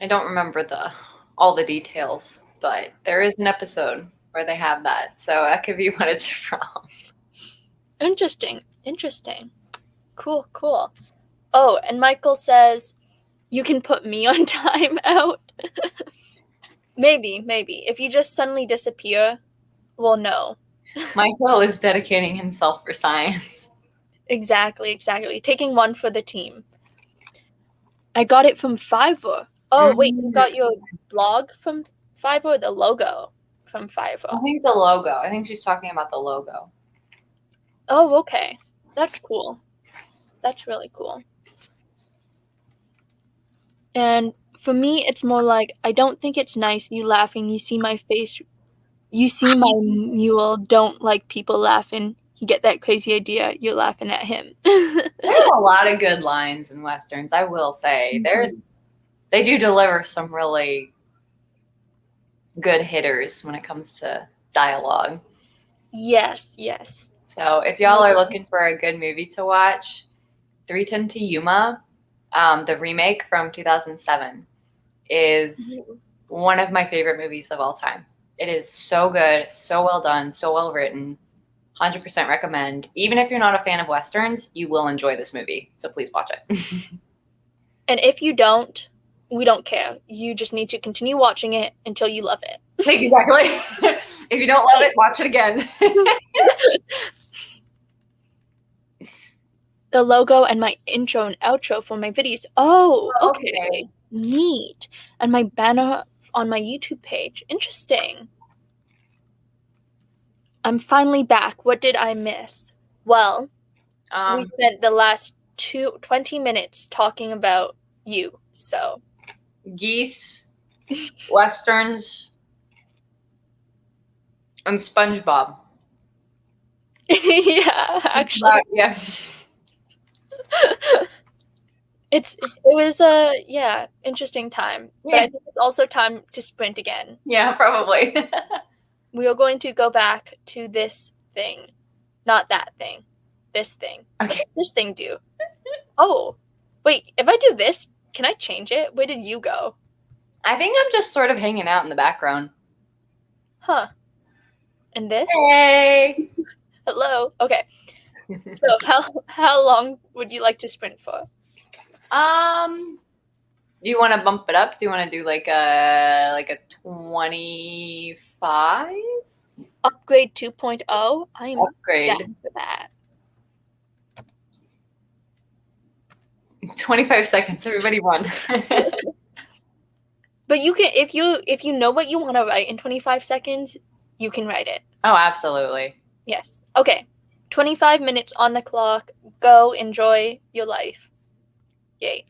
I don't remember all the details, but there is an episode where they have that. So that could be what it's from. Interesting. Cool. Oh, and Michael says you can put me on timeout. Maybe. If you just suddenly disappear, we'll know. Michael is dedicating himself for science. Exactly. Taking one for the team. I got it from Fiverr. Oh, wait, you got your blog from Fiverr or the logo from Fiverr? I think the logo. I think she's talking about the logo. Oh, okay. That's cool. That's really cool. And for me, it's more like, I don't think it's nice you laughing. You see my face. You see my mule. Don't like people laughing. You get that crazy idea. You're laughing at him. There's a lot of good lines in Westerns, I will say. They do deliver some really good hitters when it comes to dialogue. Yes. So if y'all are looking for a good movie to watch, 3:10 to Yuma, the remake from 2007, is one of my favorite movies of all time. It is so good, so well done, so well written. 100% recommend. Even if you're not a fan of Westerns, you will enjoy this movie. So please watch it. And if you don't, we don't care. You just need to continue watching it until you love it. Exactly. If you don't love it, watch it again. The logo and my intro and outro for my videos. Oh, okay. Neat. And my banner on my YouTube page. Interesting. I'm finally back. What did I miss? Well, we spent the last 20 minutes talking about you, so. Geese, Westerns, and SpongeBob. Yeah, actually. Yeah. It was a interesting time. But I think it's also time to sprint again. Yeah, probably. We are going to go back to this thing. Not that thing. This thing. Okay. What does this thing do? Oh. Wait, if I do this, can I change it? Where did you go? I think I'm just sort of hanging out in the background. Huh. And this? Hey. Hello. Okay. So how long would you like to sprint for? Do you want to bump it up? Do you want to do like a 25? Upgrade 2.0? I am Upgrade. down for that. 25 seconds. Everybody won. But you can if you know what you want to write in 25 seconds, you can write it. Oh, absolutely. Yes. Okay. 25 minutes on the clock. Go enjoy your life. Yay.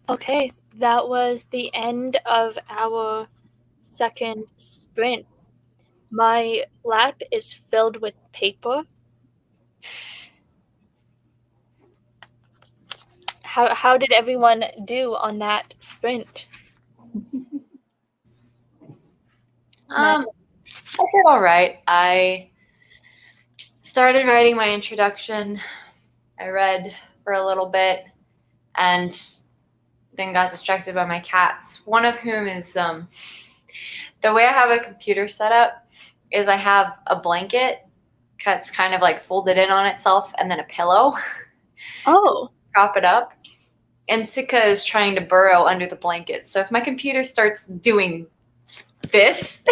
Okay, that was the end of our second sprint. My lap is filled with paper. How did everyone do on that sprint? I did all right. I started writing my introduction. I read for a little bit and then got distracted by my cats, one of whom is the way I have a computer set up is I have a blanket that's kind of like folded in on itself and then a pillow. Oh. Prop it up. And Sika is trying to burrow under the blanket. So if my computer starts doing this,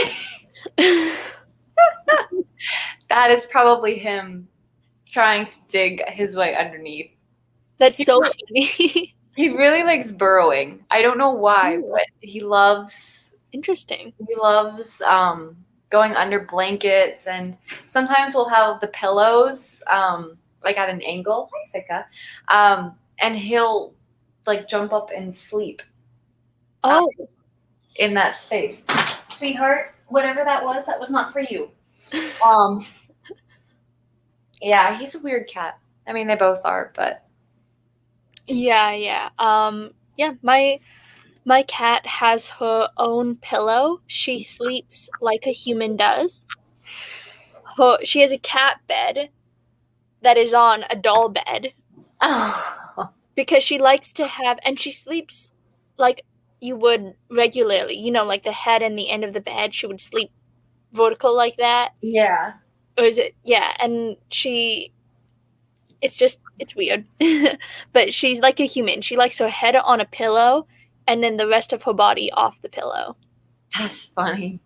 that is probably him trying to dig his way underneath. That's so funny. He really likes burrowing. I don't know why, but he loves. Interesting. He loves going under blankets, and sometimes we'll have the pillows like at an angle. Hi, Sika. And he'll like jump up and sleep. In that space, sweetheart. Whatever that was not for you. Yeah, he's a weird cat. I mean, they both are, but yeah. Yeah, my cat has her own pillow. She sleeps like a human does. She has a cat bed that is on a doll bed. Because she likes to have, and she sleeps like you would regularly, like the head and the end of the bed, she would sleep vertical like that. Yeah. Or is it? Yeah, and it's weird. But she's like a human. She likes her head on a pillow and then the rest of her body off the pillow. That's funny.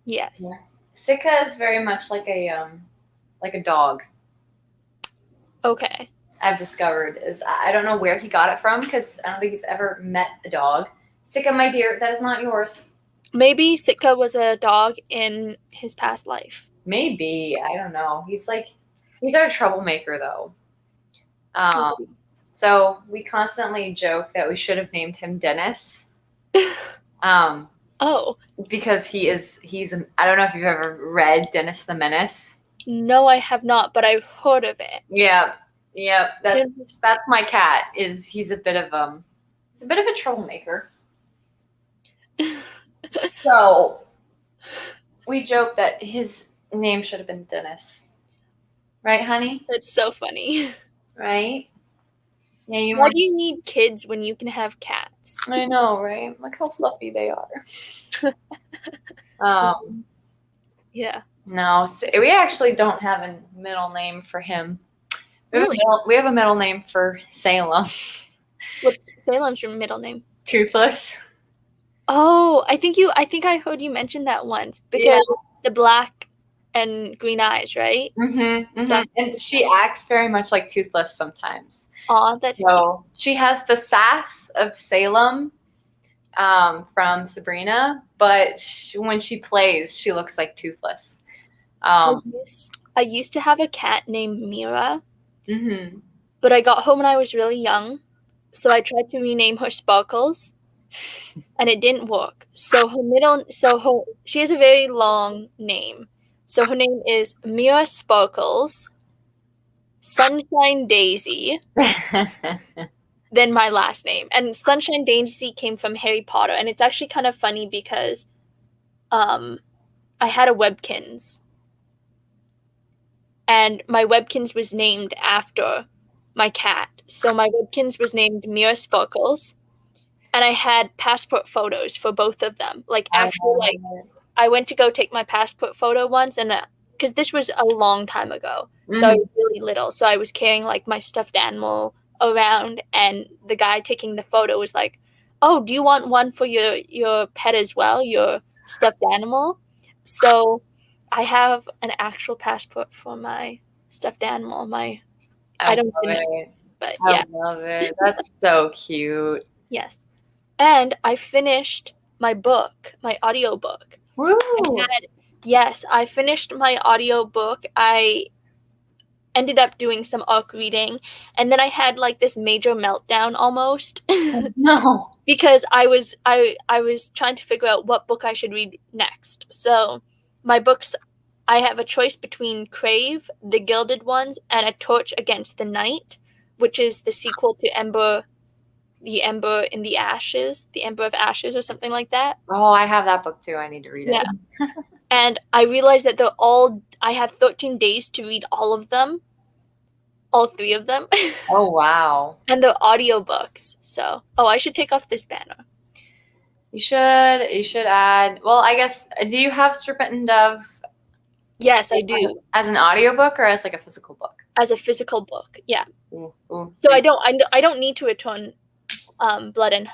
Yes. Yeah. Sika is very much like a dog. Okay. I've discovered is I don't know where he got it from because I don't think he's ever met a dog. Sika, my dear, that is not yours. Maybe Sitka was a dog in his past life. Maybe. I don't know. He's our troublemaker though. So we constantly joke that we should have named him Dennis. Because he's I don't know if you've ever read Dennis the Menace. No, I have not, but I've heard of it. Yeah. That's my cat. He's a bit of a troublemaker. So we joke that his name should have been Dennis. Right, honey? That's so funny. Right? Yeah, Why do you need kids when you can have cats? I know, right? Look how fluffy they are. Yeah. No, we actually don't have a middle name for him. Really? We have a middle name for Salem. What's Salem's your middle name? Toothless. Oh, I think I heard you mention that once because the black and green eyes, right? And she acts very much like Toothless sometimes. Aw, that's cute. She has the sass of Salem from Sabrina, but when she plays, she looks like Toothless. I used to have a cat named Mira, but I got her when I was really young, so I tried to rename her Sparkles, and it didn't work. So she has a very long name. So her name is Mira Sparkles, Sunshine Daisy, then my last name. And Sunshine Daisy came from Harry Potter, and it's actually kind of funny because I had a Webkinz, and my Webkinz was named after my cat. So my Webkinz was named Mira Sparkles, and I had passport photos for both of them. Like, actually, I went to go take my passport photo once, and because this was a long time ago, so I was really little. So I was carrying, like, my stuffed animal around, and the guy taking the photo was like, oh, do you want one for your pet as well, your stuffed animal? So I have an actual passport for my stuffed animal. I don't know, but yeah. I love it. That's so cute. Yes. And I finished my book, my audiobook. Woo! I finished my audiobook. ended up doing some ARC reading, and then I had like this major meltdown almost. No. Because I was trying to figure out what book I should read next. So my books, I have a choice between Crave, The Gilded Ones, and A Torch Against the Night, which is the sequel to The Ember in the Ashes, The Ember of Ashes or something like that. Oh, I have that book too. I need to read it. Yeah. And I realized that I have 13 days to read all of them. All 3 of them. Oh, wow. And they're audiobooks. So, I should take off this banner. You should add, well, I guess, do you have Serpent and Dove? Yes, I do. As an audiobook or as like a physical book? As a physical book, yeah. Ooh. So I don't need to return Blood and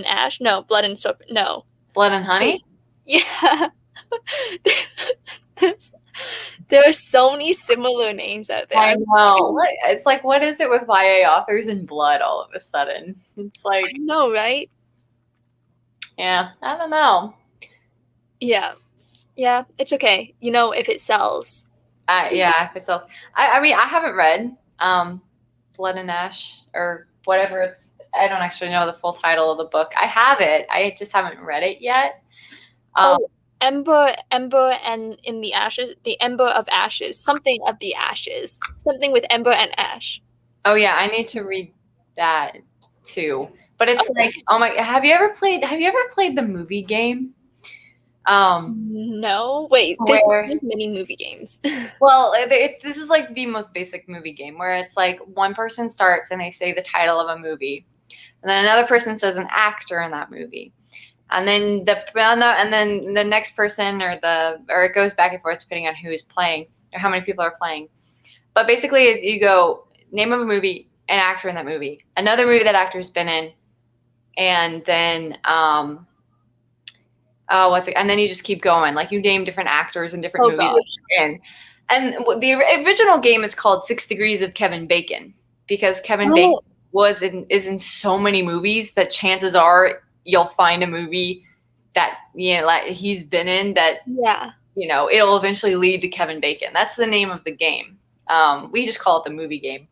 Ash. No, Blood and Serpent. No. Blood and Honey? Yeah. There are so many similar names out there. I know. It's like, what is it with YA authors and blood all of a sudden? It's like, I know, right? Yeah, I don't know. Yeah, it's okay. If it sells. Yeah, if it sells. I mean, I haven't read Blood and Ash or whatever it's. I don't actually know the full title of the book. I have it. I just haven't read it yet. Ember and in the Ashes, the Ember of Ashes, something of the Ashes, something with Ember and Ash. Oh yeah, I need to read that too. But it's like, oh my, have you ever played the movie game? No. Wait, there's many movie games. Well, this is like the most basic movie game where it's like one person starts and they say the title of a movie, and then another person says an actor in that movie, and then the next person or it goes back and forth depending on who is playing or how many people are playing. But basically, you go name of a movie, an actor in that movie, another movie that actor's been in, and then and then you just keep going. Like you name different actors and different movies that you're in. And the original game is called 6 Degrees of Kevin Bacon because Kevin Bacon is in so many movies that chances are you'll find a movie that like he's been in that it'll eventually lead to Kevin Bacon. That's the name of the game. We just call it the movie game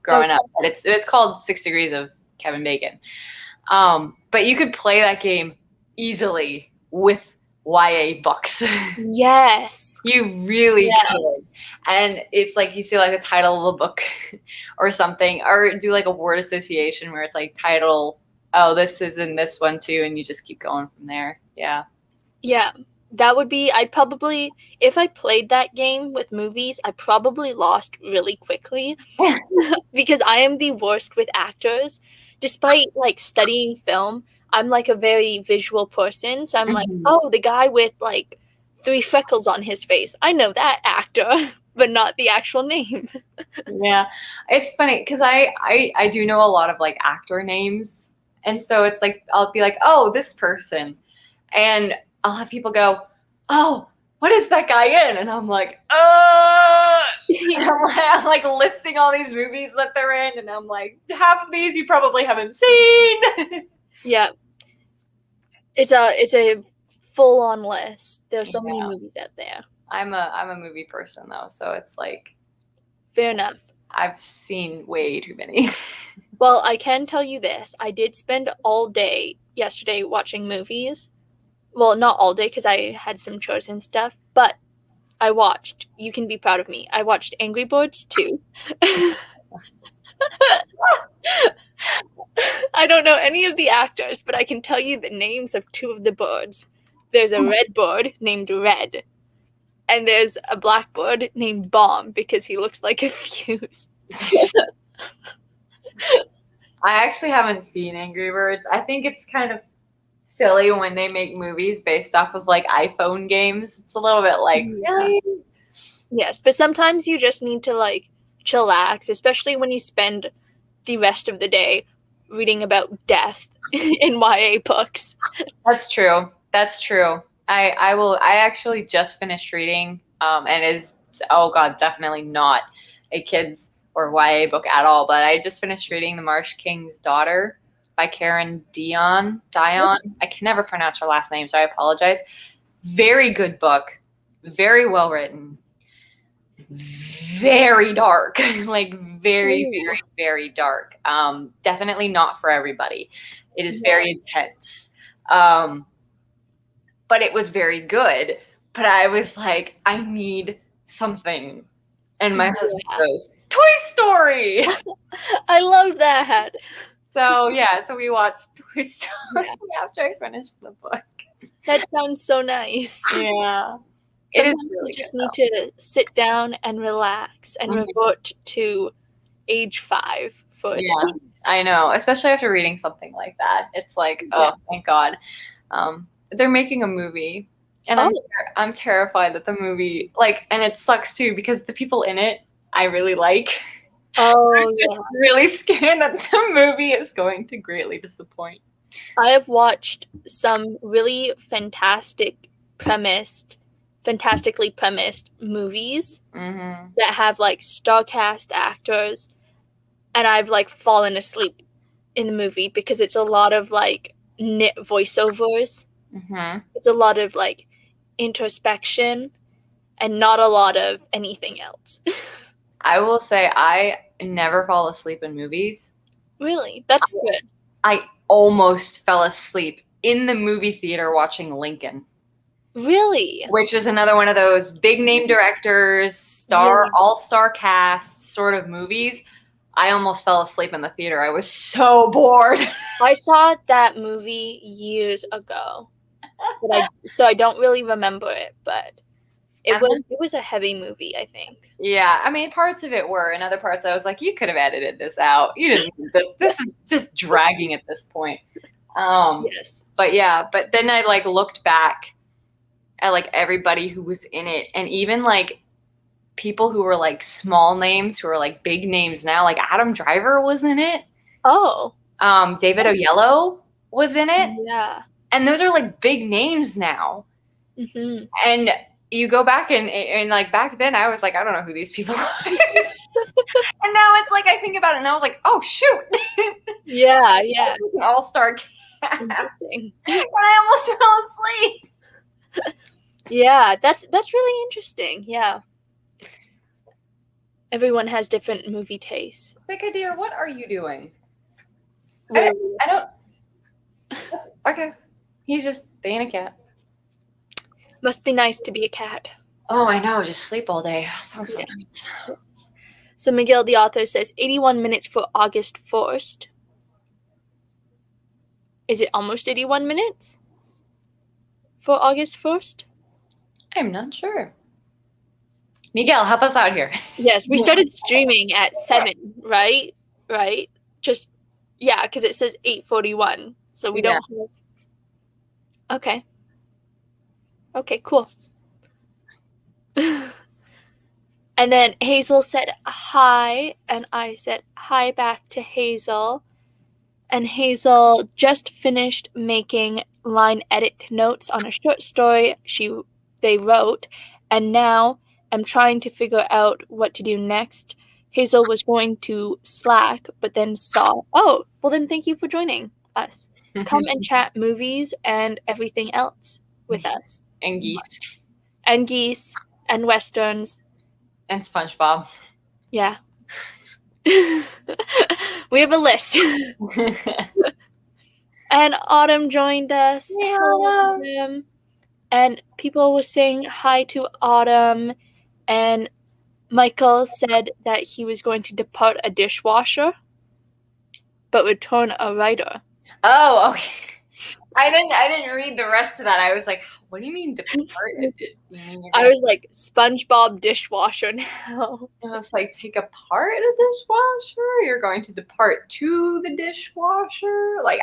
growing up, but it's called 6 Degrees of Kevin Bacon. But you could play that game easily with YA books. Yes. You really could. And it's like you see like the title of a book or something, or do like a word association where it's like title, oh, this is in this one too, and you just keep going from there. Yeah. Yeah. That would be, if I played that game with movies, I probably lost really quickly because I am the worst with actors. Despite like studying film, I'm like a very visual person. So I'm like, oh, the guy with like 3 freckles on his face. I know that actor, but not the actual name. Yeah. It's funny because I do know a lot of like actor names. And so it's like, I'll be like, oh, this person. And I'll have people go, oh, what is that guy in? And I'm like, I'm like listing all these movies that they're in. And I'm like, half of these you probably haven't seen. Yeah. It's a full-on list. There's so many movies out there. I'm a movie person though, so it's like fair enough. I've seen way too many. Well, I can tell you this. I did spend all day yesterday watching movies. Well, not all day because I had some chores and stuff, but I watched. You can be proud of me. I watched Angry Birds 2. I don't know any of the actors, but I can tell you the names of 2 of the birds. There's a red bird named Red, and there's a black bird named Bomb because he looks like a fuse. I actually haven't seen Angry Birds. I think it's kind of silly when they make movies based off of like iPhone games. It's a little bit like, really? Yes, but sometimes you just need to like chillax, especially when you spend the rest of the day reading about death in YA books. That's true. I actually just finished reading and is definitely not a kid's or YA book at all, but I just finished reading The Marsh King's Daughter by Karen Dion. I can never pronounce her last name, so I apologize. Very good book. Very well written. very dark, like very, very dark. Definitely not for everybody. It is very intense. But it was very good. But I was like, I need something. And my husband goes, Toy Story! I love that. So, so we watched Toy Story after I finished the book. That sounds so nice. Yeah. Sometimes really you just need to sit down and relax and revert to age 5 for a day. I know, especially after reading something like that. It's like, oh, thank God. They're making a movie, and I'm terrified that the movie, like, and it sucks too because the people in it I really like. Oh, I'm really scared that the movie is going to greatly disappoint. I have watched some really fantastically premised movies that have like star cast actors, and I've like fallen asleep in the movie because it's a lot of like voiceovers. It's a lot of like introspection and not a lot of anything else. I will say I never fall asleep in movies. Really? That's good. I almost fell asleep in the movie theater watching Lincoln. Really? Which is another one of those big name directors, all-star cast sort of movies. I almost fell asleep in the theater. I was so bored. I saw that movie years ago, so I don't really remember it, but it was a heavy movie, I think. Yeah, I mean, parts of it were, and other parts I was like, you could have edited this out. You didn't. This is just dragging at this point. Yes. But but then I like looked back at like everybody who was in it, and even like people who were like small names who are like big names now, like Adam Driver was in it. Oh. David Oyelowo was in it. Yeah. And those are like big names now. And you go back and like back then I was like, I don't know who these people are. And now it's like I think about it and I was like, oh shoot. Yeah. An all-star cast. And I almost fell asleep. Yeah, that's really interesting. Yeah. Everyone has different movie tastes. Becca, dear, what are you doing? I don't. Okay. He's just being a cat. Must be nice to be a cat. Oh, I know. Just sleep all day. Sounds so nice. Yes. So Miguel, the author, says 81 minutes for August 1st. Is it almost 81 minutes for August 1st? I'm not sure. Miguel, help us out here. Yes, we started streaming at 7, right? Right? Just, because it says 8:41. So we don't have... Okay. Okay, cool. And then Hazel said hi, and I said hi back to Hazel. And Hazel just finished making line edit notes on a short story they wrote, and now I'm trying to figure out what to do next. Hazel was going to Slack, but then saw, oh, well then thank you for joining us. Come and chat movies and everything else with us. And geese. And geese. And westerns. And SpongeBob. Yeah. We have a list. And Autumn joined us. Yeah. And people were saying hi to Autumn. And Michael said that he was going to depart a dishwasher, but return a writer. Oh, okay. I didn't read the rest of that. I was like, what do you mean depart? I was like, SpongeBob dishwasher now. I was like, take apart a dishwasher? You're going to depart to the dishwasher? Like,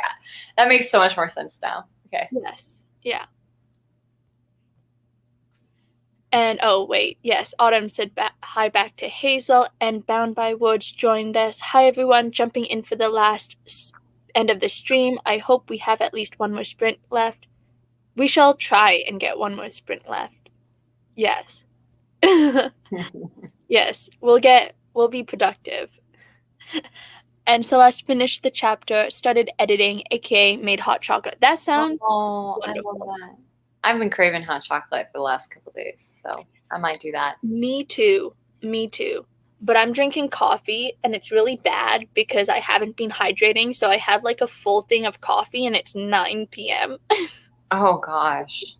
that makes so much more sense now. Okay. Yes. Yeah. And Autumn said hi back to Hazel, and Bound by Words joined us. Hi everyone, jumping in for the last end of the stream. I hope we have at least one more sprint left. We shall try and get one more sprint left. Yes. Yes, we'll be productive. And Celeste finished the chapter, started editing, aka made hot chocolate. That sounds wonderful. I love that. I've been craving hot chocolate for the last couple of days, so I might do that. Me too. Me too. But I'm drinking coffee, and it's really bad because I haven't been hydrating, so I have like a full thing of coffee, and it's 9 p.m. Oh gosh.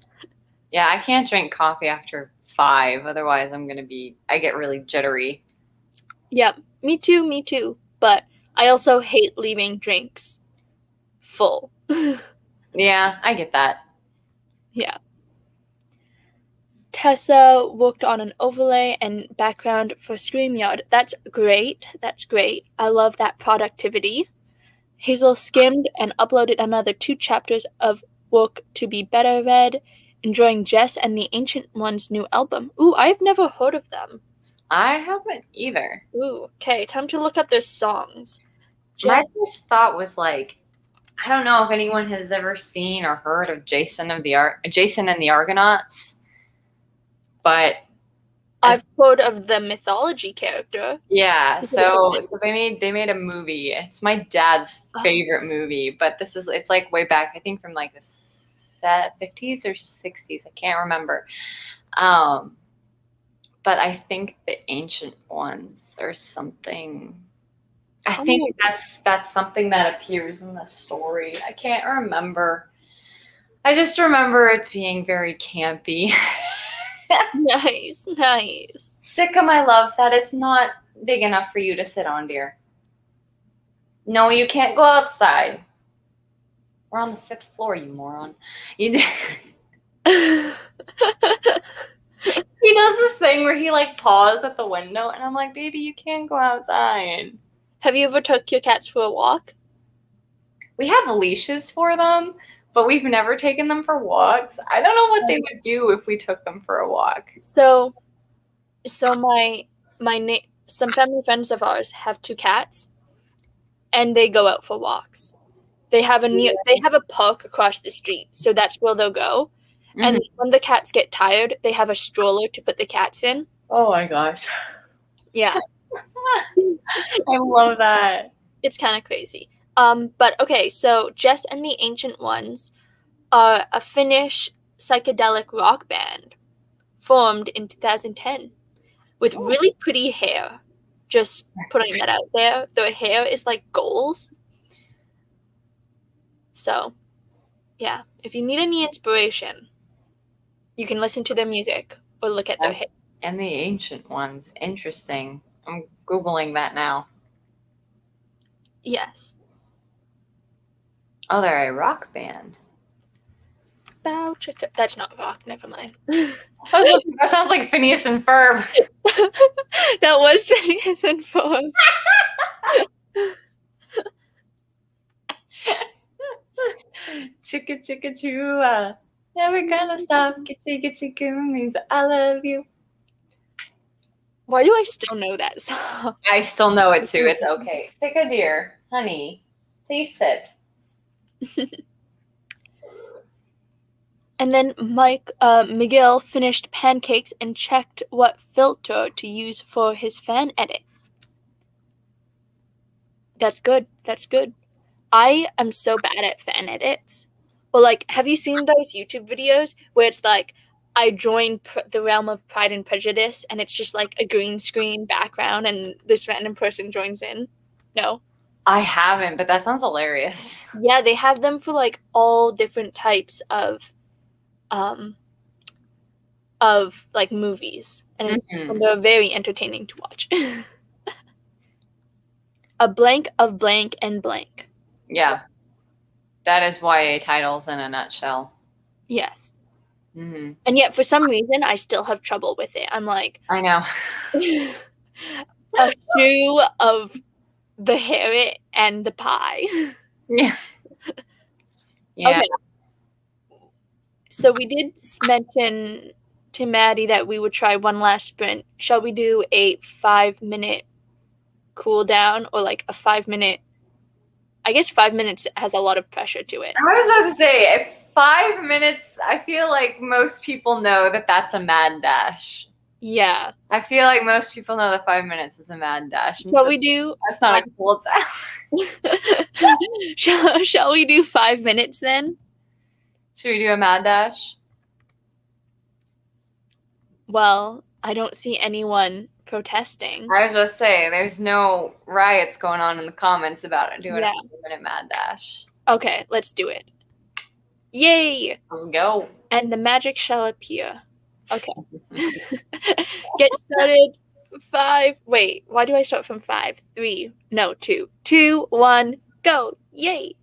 Yeah, I can't drink coffee after 5, otherwise I get really jittery. Yep, me too. But I also hate leaving drinks full. Yeah, I get that. Yeah. Tessa worked on an overlay and background for StreamYard. That's great. I love that productivity. Hazel skimmed and uploaded another 2 chapters of work to be better read, enjoying Jess and the Ancient One's new album. Ooh, I've never heard of them. I haven't either. Ooh, okay, time to look up their songs. My first thought was like, I don't know if anyone has ever seen or heard of Jason and the Argonauts, but I've heard of the mythology character. Yeah, so they made a movie. It's my dad's favorite movie, but it's like way back, I think from like the 50s or 60s. I can't remember. But I think the Ancient Ones or something. I think that's something that appears in the story. I can't remember. I just remember it being very campy. Nice. Sicka, my love, that is not big enough for you to sit on, dear. No, you can't go outside. We're on the 5th floor, you moron. He does this thing where he like paws at the window, and I'm like, baby, you can't go outside. Have you ever took your cats for a walk? We have leashes for them, but we've never taken them for walks. I don't know what they would do if we took them for a walk. So some family friends of ours have 2 cats, and they go out for walks. They have a park across the street, so that's where they'll go. Mm-hmm. And when the cats get tired, they have a stroller to put the cats in. Oh my gosh. Yeah. I love that. It's kind of crazy. But okay, so Jess and the Ancient Ones are a Finnish psychedelic rock band formed in 2010 with really pretty hair. Just putting that out there. Their hair is like goals. So, yeah, if you need any inspiration, you can listen to their music or look at their hair. And the Ancient Ones. Interesting. I'm Googling that now. Yes. Oh, they're a rock band. That's not rock, never mind. That sounds like Phineas and Ferb. That was Phineas and Ferb. Chicka chicka chua. Never gonna stop. Gitsy gitsy goomies. I love you. Why do I still know that song? I still know it too. It's okay. Sicka dear, honey, please sit. And then Miguel finished pancakes and checked what filter to use for his fan edit. That's good. I am so bad at fan edits. Well, like, have you seen those YouTube videos where it's like, I join the realm of Pride and Prejudice, and it's just like a green screen background, and this random person joins in? No? I haven't, but that sounds hilarious. Yeah, they have them for like all different types of like movies, and they're very entertaining to watch. A blank of blank and blank. Yeah, that is YA titles in a nutshell. Yes. Mm-hmm. And yet, for some reason, I still have trouble with it. I'm like, I know. A shoe of the Harriet and the pie. Yeah. Okay. So we did mention to Maddie that we would try one last sprint. Shall we do a 5-minute cool down, or like a 5-minute? I guess 5 minutes has a lot of pressure to it. I was about to say, if 5 minutes, I feel like most people know that that's a mad dash. Yeah. I feel like most people know that 5 minutes is a mad dash. Shall we do? That's not a cool down. Shall we do 5 minutes then? Should we do a mad dash? Well, I don't see anyone protesting. I was going to say, there's no riots going on in the comments about doing a 5-minute mad dash. Okay, let's do it. Yay! Let's go. And the magic shall appear. Okay. Get started. 5. Wait, why do I start from 5? 3. No, 2. 2, 1, go. Yay!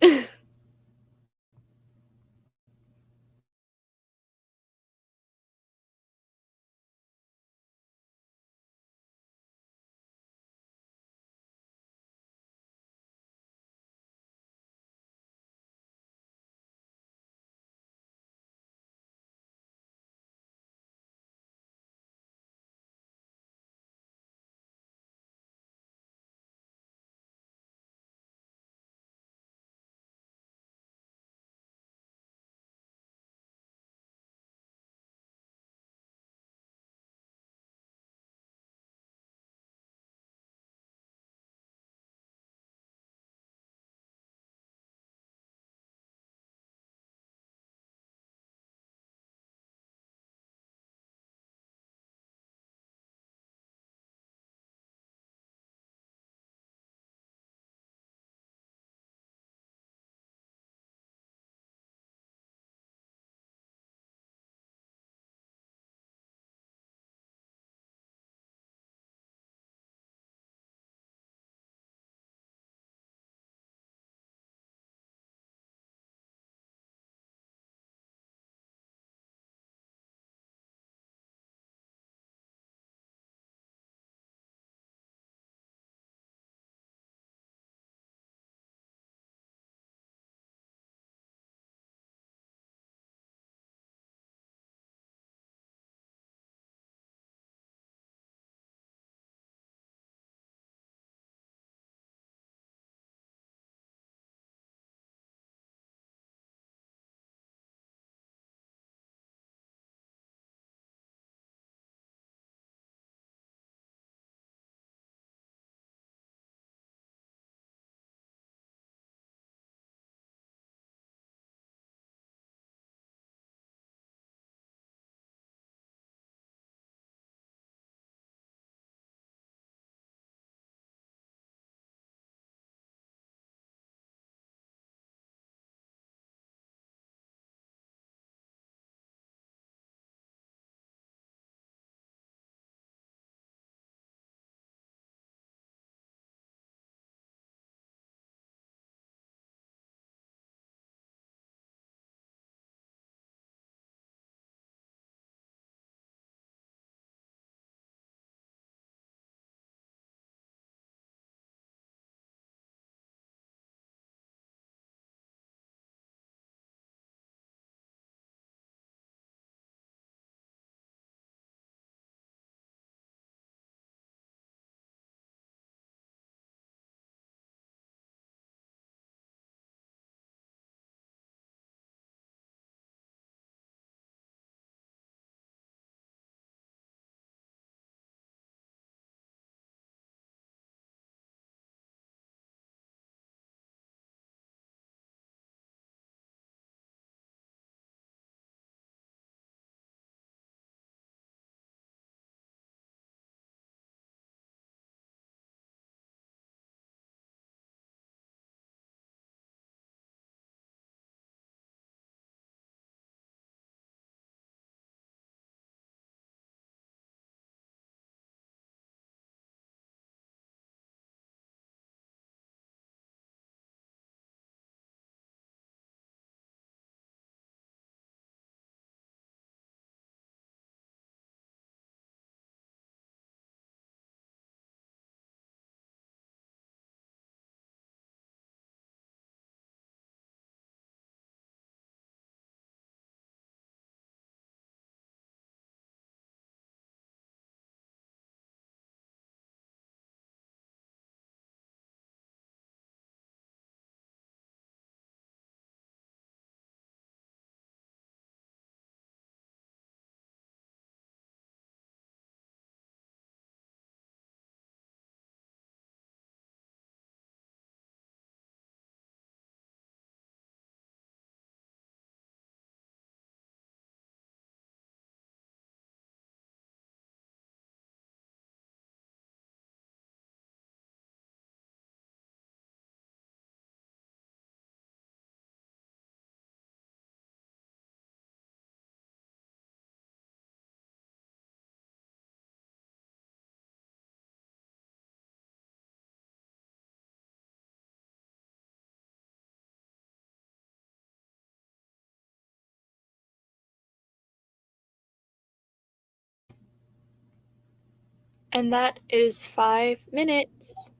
And that is 5 minutes.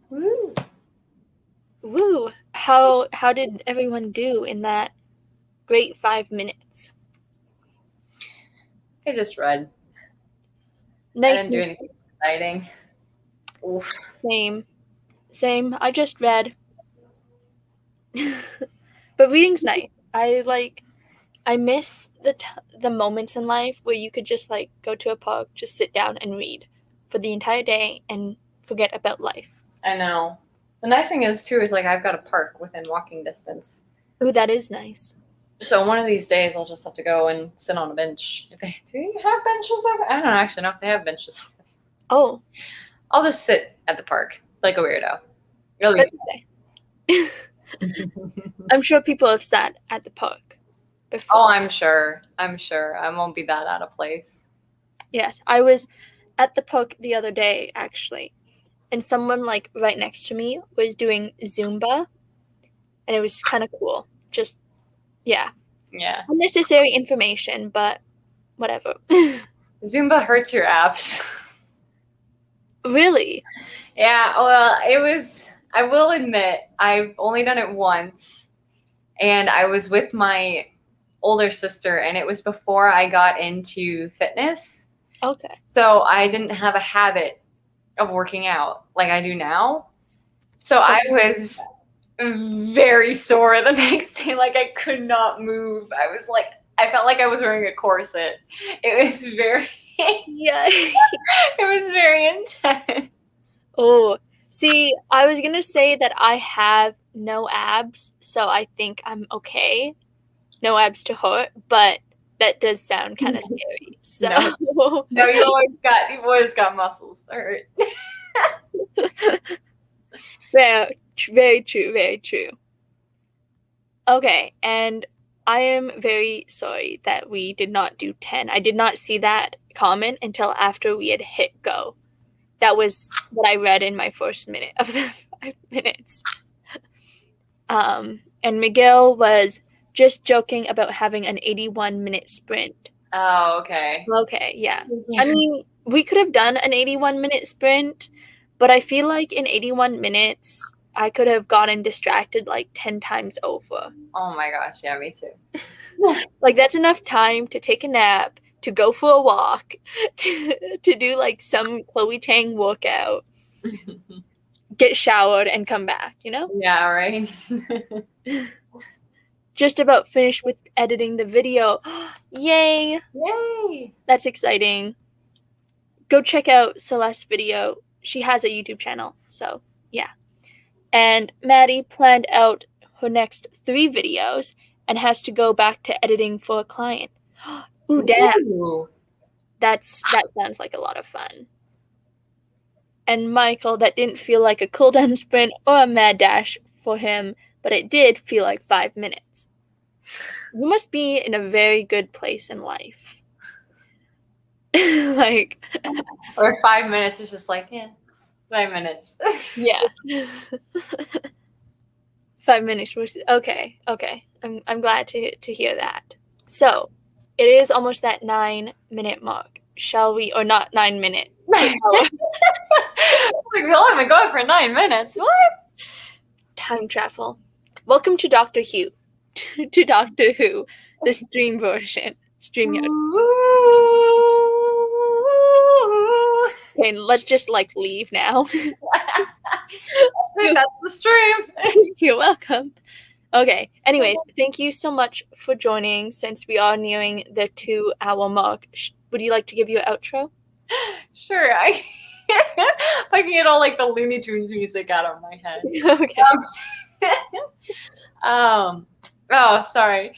Woo! Woo! How did everyone do in that great 5 minutes? I just read. Nice. I didn't do anything exciting. Oof. Same. I just read. But reading's nice. I miss the moments in life where you could just like go to a park, just sit down and read for the entire day and forget about life. I know. The nice thing is too is like I've got a park within walking distance. Ooh, that is nice. So one of these days I'll just have to go and sit on a bench. Do you have benches over? I don't actually know if they have benches over there. Oh. I'll just sit at the park like a weirdo. Really. I'm sure people have sat at the park before. Oh, I'm sure. I won't be that out of place. Yes, I was at the park the other day actually, and someone like right next to me was doing Zumba, and it was kind of cool. Just yeah. Unnecessary information, but whatever. Zumba hurts your abs. Really? Yeah, well, I will admit, I've only done it once, and I was with my older sister, and it was before I got into fitness. Okay. So I didn't have a habit of working out like I do now. So I was very sore the next day. Like I could not move. I felt like I was wearing a corset. It was very, yeah. It was very intense. Oh, see, I was going to say that I have no abs, so I think I'm okay. No abs to hurt, but that does sound kind of scary. So No, you've always got muscles to hurt. Very true, very true. Okay, and I am very sorry that we did not do 10. I did not see that comment until after we had hit go. That was what I read in my first minute of the 5 minutes. And Miguel was just joking about having an 81-minute sprint. Oh, okay. Okay, yeah. I mean, we could have done an 81-minute sprint, but I feel like in 81 minutes, I could have gotten distracted like 10 times over. Oh my gosh, yeah, me too. Like, that's enough time to take a nap, to go for a walk, to do like some Chloe Tang workout, get showered, and come back, you know? Yeah, right. Just about finished with editing the video. Yay! Yay! That's exciting. Go check out Celeste's video. She has a YouTube channel, so yeah. And Maddie planned out her next 3 videos and has to go back to editing for a client. Ooh, damn. Ooh. That sounds like a lot of fun. And Michael, that didn't feel like a cooldown sprint or a mad dash for him, but it did feel like 5 minutes. You must be in a very good place in life. Like, or 5 minutes is just like, yeah, 5 minutes. Yeah. 5 minutes was okay. I'm glad to hear that. So, it is almost that 9-minute mark. Shall we, or not 9 minute? Like, we've only been going for 9 minutes. What? Time travel. Welcome to Doctor Who. To Doctor Who, the stream version. StreamYard. Okay, let's just like leave now. That's the stream. You're welcome. Okay, anyways, thank you so much for joining. Since we are nearing the 2-hour mark, would you like to give your outro? Sure. I can get all like the Looney Tunes music out of my head. Okay. Oh, sorry.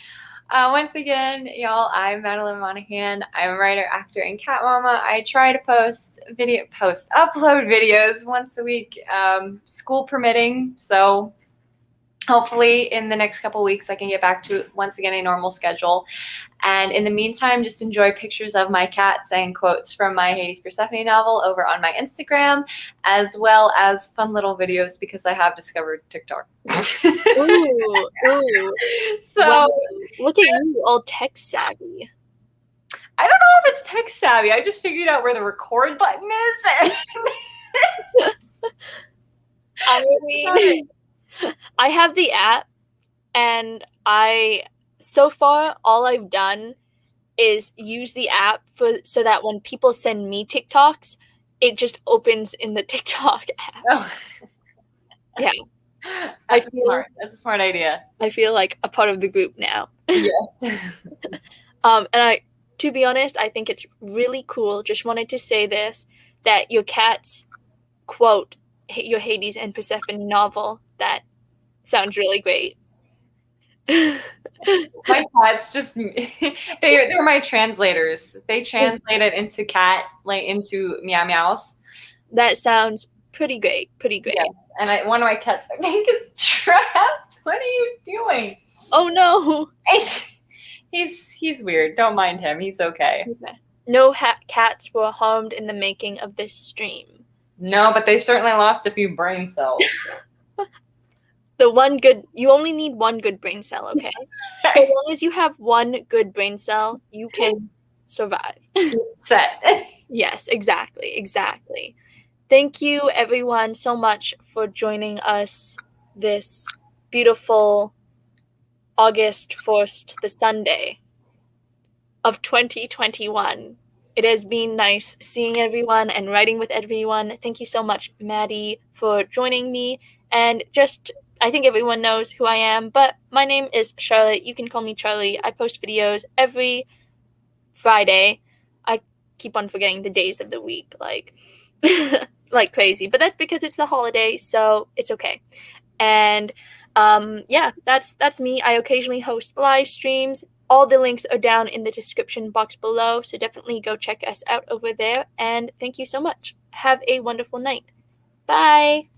Once again, y'all, I'm Madeline Monaghan. I'm a writer, actor, and cat mama. I try to upload videos once a week, school permitting. So hopefully in the next couple weeks, I can get back to, once again, a normal schedule. And in the meantime, just enjoy pictures of my cats and quotes from my Hades Persephone novel over on my Instagram, as well as fun little videos because I have discovered TikTok. Ooh. So wow. Look at you, all tech savvy. I don't know if it's tech savvy. I just figured out where the record button is. I mean, I have the app, and so far all I've done is use the app so that when people send me TikToks, it just opens in the TikTok app. Oh. Yeah. That's a smart idea. I feel like a part of the group now. Yes. And to be honest, I think it's really cool. Just wanted to say this, that your cats quote your Hades and Persephone novel. That sounds really great. My cats just they're my translators. They translate it into cat, like into meow meows. That sounds pretty great. Pretty great. Yes. And one of my cats, I think, is trapped. What are you doing? Oh no. He's weird. Don't mind him. He's okay. No cats were harmed in the making of this stream. No, but they certainly lost a few brain cells. You only need one good brain cell, okay? So long as you have one good brain cell, you can survive. Set. Yes, exactly. Thank you, everyone, so much for joining us this beautiful August 1st, the Sunday of 2021. It has been nice seeing everyone and writing with everyone. Thank you so much, Maddie, for joining me. And I think everyone knows who I am, but my name is Charlotte. You can call me Charlie. I post videos every Friday. I keep on forgetting the days of the week, like crazy. But that's because it's the holiday, so it's okay. And yeah, that's me. I occasionally host live streams. All the links are down in the description box below, so definitely go check us out over there. And thank you so much. Have a wonderful night. Bye!